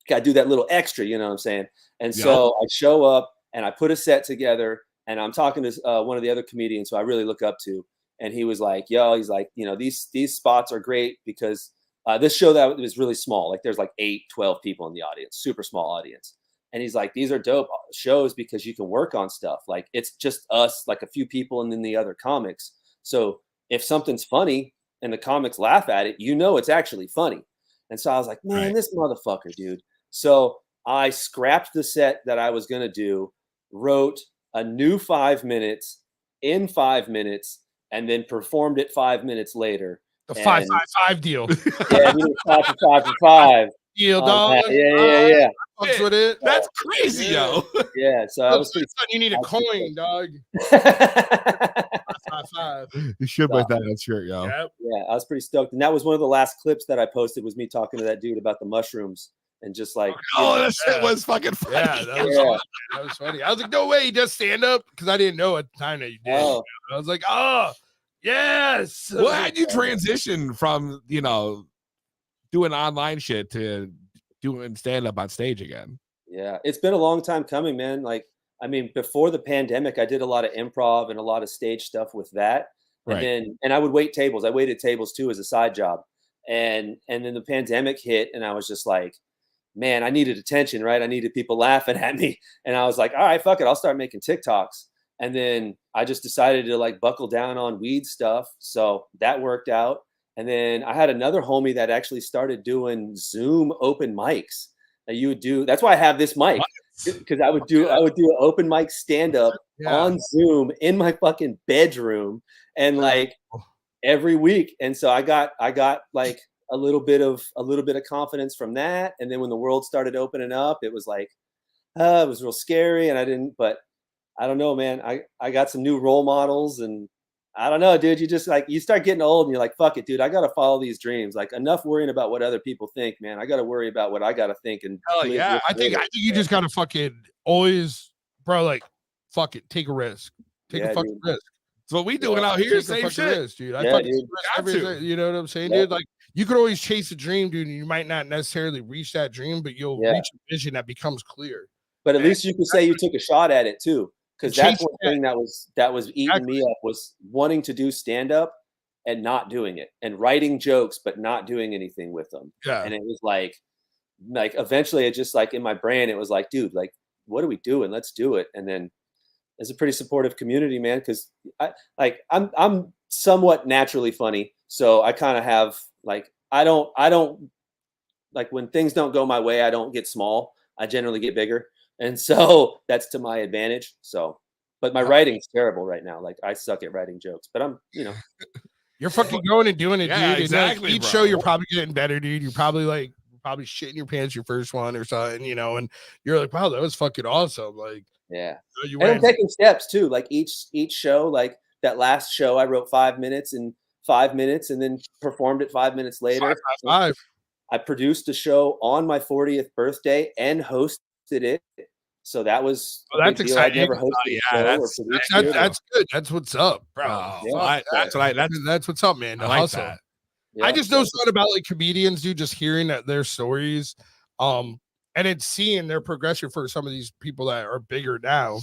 Gotta do that little extra, you know what I'm saying? And so I show up and I put a set together, and I'm talking to one of the other comedians who I really look up to. and he was like, yo, he's like, you know, these spots are great because this show that was really small, like there's like 8-12 people in the audience, super small audience. And he's like, these are dope shows because you can work on stuff. Like it's just us, like a few people, and then the other comics. So if something's funny and the comics laugh at it, you know it's actually funny. And so I was like, man, this motherfucker, dude. So I scrapped the set that I was going to do, wrote a new 5 minutes in 5 minutes, and then performed it 5 minutes later. The 5-5-5 deal. Yeah, we did 5 for 5 for 5. Deal, dog. Yeah. Fucks with it. That's crazy, yo. Yeah, so I was pretty. You need a coin, dog. 5-5-5. You should put that on shirt, yo. Yep. Yeah, I was pretty stoked, and that was one of the last clips that I posted. Was me talking to that dude about the mushrooms, and just like, that shit was fucking funny. Yeah, that was funny. That was funny. I was like, no way, he does stand up, because I didn't know at the time that you did. Oh. I was like, oh, yes. Well, how'd you transition from, you know, doing online shit to doing stand up on stage again? Yeah, it's been a long time coming, man. Like, I mean, before the pandemic, I did a lot of improv and a lot of stage stuff with that. And then I would wait tables. I waited tables too as a side job. And then the pandemic hit, and I was just like, man, I needed attention, right? I needed people laughing at me. And I was like, all right, fuck it, I'll start making TikToks. And then I just decided to like buckle down on weed stuff. So that worked out. And then I had another homie that actually started doing Zoom open mics. That you would do. That's why I have this mic, because I would do an open mic stand up on Zoom in my fucking bedroom, and like every week. And so I got like a little bit of confidence from that. And then when the world started opening up, it was like it was real scary, and but I don't know, man. I got some new role models, and I don't know, dude. You just like, you start getting old and you're like, fuck it, dude. I got to follow these dreams. Like, enough worrying about what other people think, man. I got to worry about what I got to think. And yeah, I think you just got to fucking always, bro, like, fuck it. Take a risk. Take a fucking risk. That's what we doing out here. Same shit. Risk, dude. I fucking risk everything. You know what I'm saying, dude? Like, you could always chase a dream, dude, and you might not necessarily reach that dream, but you'll reach a vision that becomes clear. But at least you can say you took a shot at it too. Because that's one thing that was eating me up, was wanting to do stand up and not doing it, and writing jokes but not doing anything with them. Yeah. And it was like eventually it just like in my brain it was like, dude, like, what are we doing? Let's do it. And then it's a pretty supportive community, man. Because I'm somewhat naturally funny, so I kind of have like I don't like, when things don't go my way, I don't get small. I generally get bigger. And so that's to my advantage. So, but my writing's terrible right now. Like, I suck at writing jokes, but I'm, you know. You're fucking going and doing it, Yeah, dude. exactly, And each show, you're probably getting better, dude. You're probably shitting your pants your first one or something, you know, and you're like, wow, that was fucking awesome. Like, yeah. You and I'm taking steps too. Like each show, like that last show, I wrote 5 minutes in 5 minutes and then performed it 5 minutes later. 5. I produced a show on my 40th birthday and hosted it. So that was that's exciting. I never hosted a show that's good. That's what's up, bro. That's what's up, man. The hustle. That. Yeah, I just know something about like comedians, dude, just hearing their stories, and then seeing their progression for some of these people that are bigger now.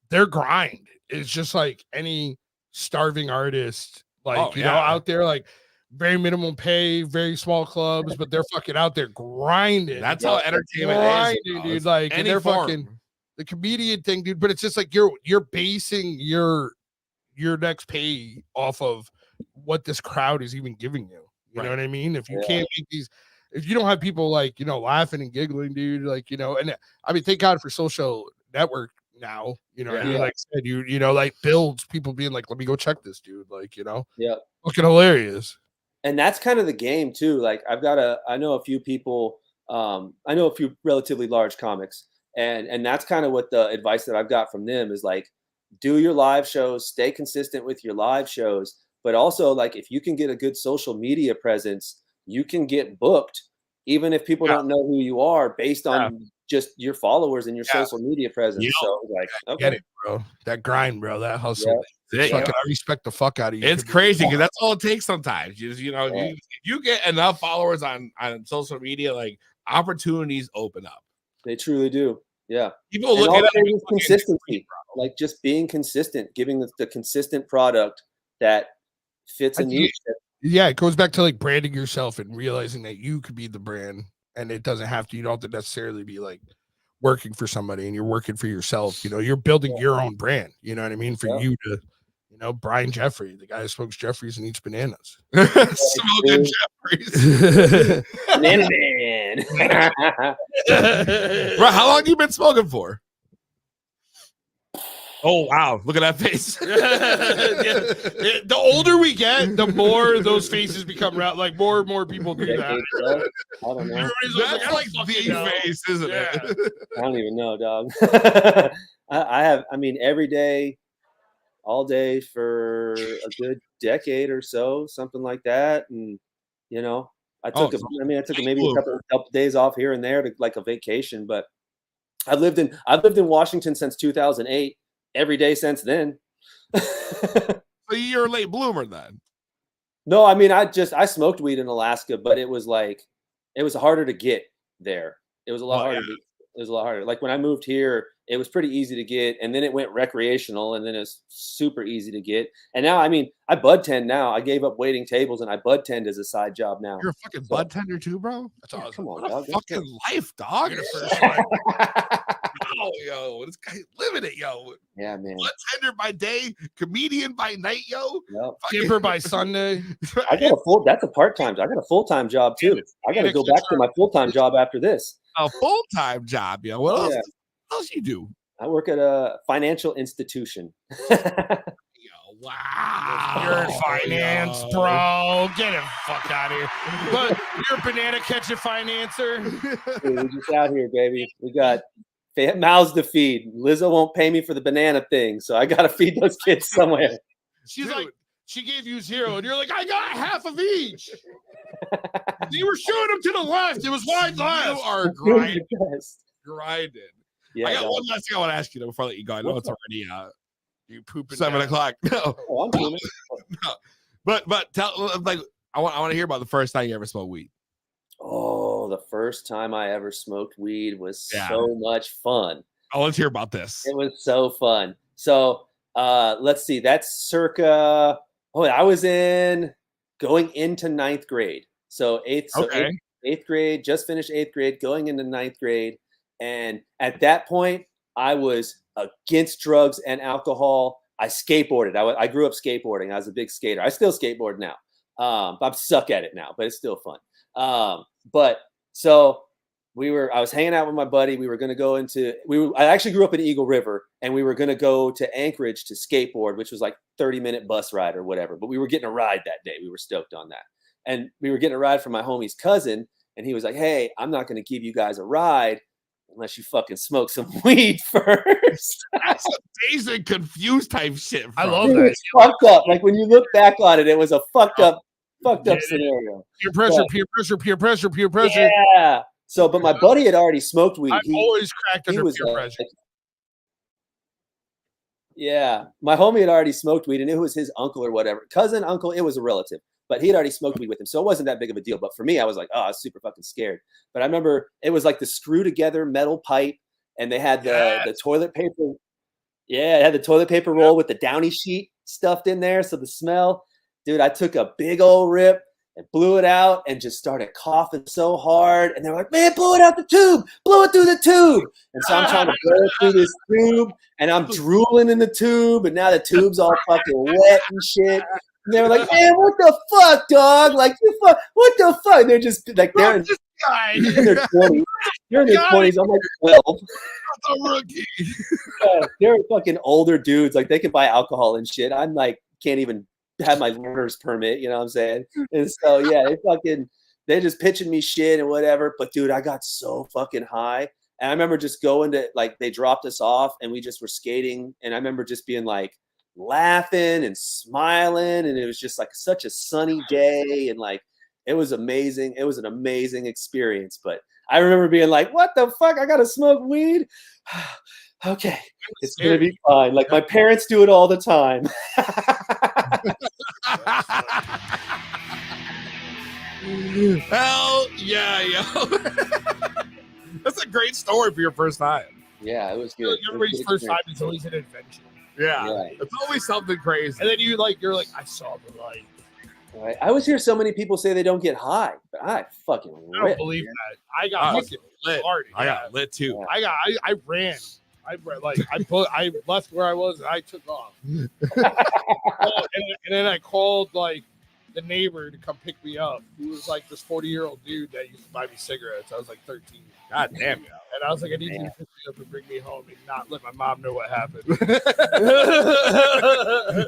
Their grind is just like any starving artist, like know, out there, like very minimum pay, very small clubs, but they're fucking out there grinding. That's how entertainment is, dude. Like, and they're fucking the comedian thing, dude. But it's just like you're basing your next pay off of what this crowd is even giving you. You know what I mean? If you can't make these, if you don't have people like, you know, laughing and giggling, dude, like, you know, and I mean, thank God for social network now, you know, what I mean? Like I said, you know, like builds people being like, let me go check this dude, like, you know, looking hilarious. And that's kind of the game too. Like I know a few people, I know a few relatively large comics, and that's kind of what the advice that I've got from them is like, do your live shows, stay consistent with your live shows, but also like, if you can get a good social media presence, you can get booked, even if people don't know who you are based on just your followers and your social media presence. You know, so like, okay, get it, bro. That grind, bro. That hustle. I respect the fuck out of you. It's crazy because that's all it takes sometimes. You know, you get enough followers on social media, like opportunities open up. They truly do. Yeah. People look at consistency, like just being consistent, giving the consistent product that fits a I think niche. Yeah, it goes back to like branding yourself and realizing that you could be the brand, and it doesn't have to. You don't have to necessarily be like working for somebody, and you're working for yourself. You know, you're building your own brand. You know what I mean? For you to, you know, Brian Jeffery, the guy who smokes Jeffries and eats bananas. Smoking Jeffries. Banana man. Bro, how long you been smoking for? Oh wow! Look at that face. The older we get, the more those faces become like more and more people do that. I don't know. That's like the face, isn't it? I don't even know, dog. I mean, every day, all day for a good decade or so, something like that. And, you know, I took maybe a couple days off here and there to like a vacation, but I've lived in Washington since 2008. Every day since then. So you're a late bloomer then? No, I mean, I smoked weed in Alaska, but it was harder to get there. It was a lot harder. It was a lot harder. Like when I moved here, it was pretty easy to get, and then it went recreational, and then it's super easy to get. And now, I mean, I bud tend now. I gave up waiting tables, and I bud tend as a side job now. You're a fucking bud tender too, bro? That's awesome. Come on, what dog. a fucking life, dog. Oh, yo, this guy living it, yo. Yeah, man. Bud tender by day, comedian by night, yo. Yep. Skipper by Sunday. That's a part-time. I got a full-time job too. I got to go back to my full-time job after this. A full-time job, yo. What else you do? I work at a financial institution. Wow. You're in finance, bro. Get him fuck out of here. But you're a banana catching financer. Dude, we're just out here, baby. We got mouths to feed. Lizzo won't pay me for the banana thing, so I got to feed those kids somewhere. She's like, she gave you 0, and you're like, I got half of each. You were showing them to the left. It was wide left. You are grinding. Grinding. Yeah, I got one last thing I want to ask you though before I let you go. I know it's already you pooping 7 o'clock. No. Oh, I'm doing no. But tell like I want to hear about the first time you ever smoked weed. Oh, the first time I ever smoked weed was so much fun. Oh, let's hear about this. It was so fun. So let's see. That's circa. Oh, I was going into 9th grade. So eighth grade, just finished 8th grade, going into 9th grade. And at that point, I was against drugs and alcohol. I skateboarded. I grew up skateboarding. I was a big skater. I still skateboard now. I'm stuck at it now, but it's still fun. But so I was hanging out with my buddy. We were going to go I actually grew up in Eagle River, and we were going to go to Anchorage to skateboard, which was like 30-minute bus ride or whatever. But we were getting a ride that day. We were stoked on that. And we were getting a ride from my homie's cousin. And he was like, hey, I'm not going to give you guys a ride unless you fucking smoke some weed first. That's a Dazed and Confused type shit. I love that. It's fucked up. Like when you look back on it, it was a fucked up scenario. Peer pressure. Yeah. So, but my buddy had already smoked weed. I've always cracked under peer pressure. Yeah. My homie had already smoked weed, and it was his uncle or whatever. Cousin, uncle, it was a relative. But he had already smoked weed with him. So it wasn't that big of a deal. But for me, I was like, oh, I was super fucking scared. But I remember it was like the screw together metal pipe, and they had the toilet paper. Yeah, it had the toilet paper roll with the Downy sheet stuffed in there. So the smell, dude, I took a big old rip and blew it out and just started coughing so hard. And they're like, man, blow it out the tube. Blow it through the tube. And so I'm trying to blow it through this tube, and I'm drooling in the tube. And now the tube's all fucking wet and shit. And they were like, man, what the fuck, dog? Like, what the fuck? They're just like, they're in their 20s. They're in their 20s. I'm like 12. A rookie. They're fucking older dudes. Like, they can buy alcohol and shit. I'm like, can't even have my learner's permit. You know what I'm saying? And so, yeah, they're just pitching me shit and whatever. But, dude, I got so fucking high. And I remember just going to, like, they dropped us off, and we just were skating. And I remember just being like, laughing and smiling, and it was just like such a sunny day, and like it was amazing. It was an amazing experience. But I remember being like, what the fuck, I gotta smoke weed? Okay, it's gonna be fine. Like my parents do it all the time. Hell yeah, yo. That's a great story for your first time. Yeah, it was good. Everybody's first time is always an adventure. Yeah. It's always something crazy. And then you're like, I saw the light. Right. I always hear so many people say they don't get high, but I fucking I don't believe that. I got fucking lit. hard. I got lit too. I ran. I left where I was and I took off. and then I called like the neighbor to come pick me up. He was like this 40-year-old dude that used to buy me cigarettes. I was like 13. God damn you. And I was like, I need you to pick me up and bring me home and not let my mom know what happened.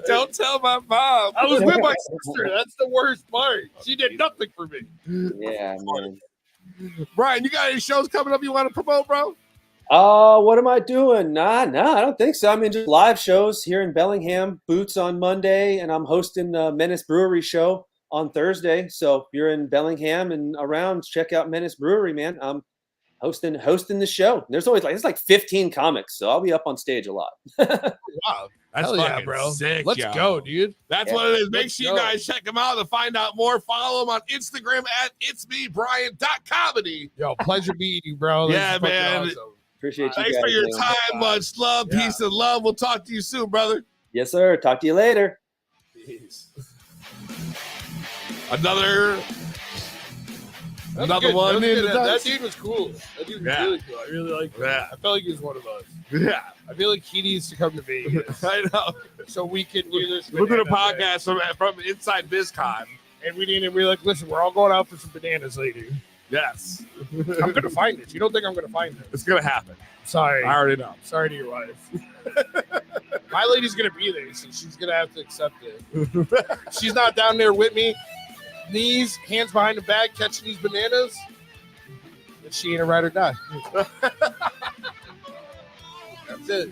Don't tell my mom. I was with my sister. That's the worst part. She did nothing for me. Yeah, man. Brian, you got any shows coming up you want to promote, bro? What am I doing? Nah, I don't think so. I mean, just live shows here in Bellingham, Boots on Monday, and I'm hosting a Menace Brewery show on Thursday. So if you're in Bellingham and around, check out Menace Brewery, man. I'm hosting the show. There's always it's like 15 comics, so I'll be up on stage a lot. Wow. That's yeah, bro. Sick, Let's go, dude. That's what it is. Make sure you guys check him out to find out more. Follow him on Instagram at itsmebrian.comedy. Yo, pleasure meeting you, bro. Yeah, man. Awesome. Appreciate you Thanks guys, for your man. time. Much love, peace, and love. We'll talk to you soon, brother. Yes, sir. Talk to you later. Peace. Another Good. one. That dude was cool. That dude was Yeah. really cool. I really liked him. Yeah. I felt like he was one of us. Yeah. I feel like he needs to come to Vegas I know. so we can do this. We're doing a banana podcast from Inside BizCon. thing. And we're like, listen, we're all going out for some bananas later. Yes. I'm going to find it. You don't think I'm going to find it? It's going to happen. Sorry. I already know. Sorry to your wife. My lady's going to be there, so she's going to have to accept it. She's not down there with me. Knees, hands behind the back, catching these bananas. And she ain't a ride or die. That's it.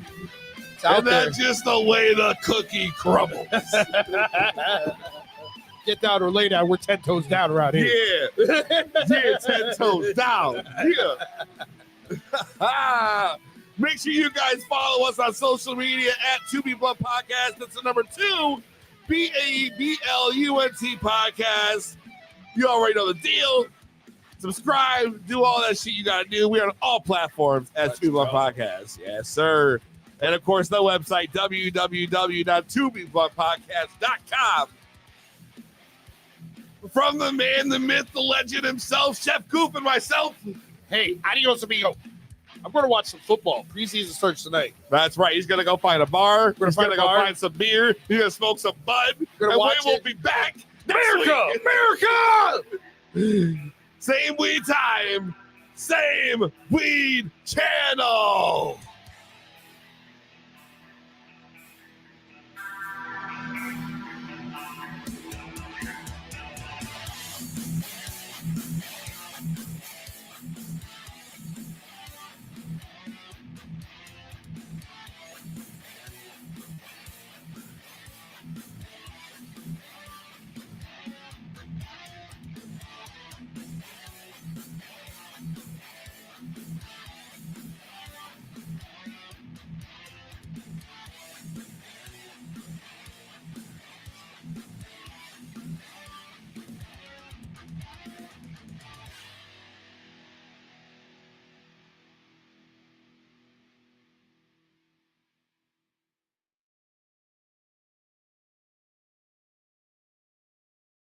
It's out And there. that's just the way the cookie crumbles. Get down or lay down. We're 10 toes down around here. Yeah. Yeah, 10 toes down. Yeah. Make sure you guys follow us on social media at 2B Blunt Podcast. That's the number 2, BABLUNT Podcast. You already know the deal. Subscribe, do all that shit you got to do. We're on all platforms at 2B Blunt Podcast. Yes, sir. And of course, the website, www.2bbluntpodcast.com. From the man, the myth, the legend himself, Chef Goof, and myself. Hey, adios, amigo. I'm going to watch some football. Preseason starts tonight. That's right. He's going to go find a bar. He's going to go bar. find some beer. He's going to smoke some bud. Gonna And watch we will it. be back. America! America! Same weed time. Same weed channel.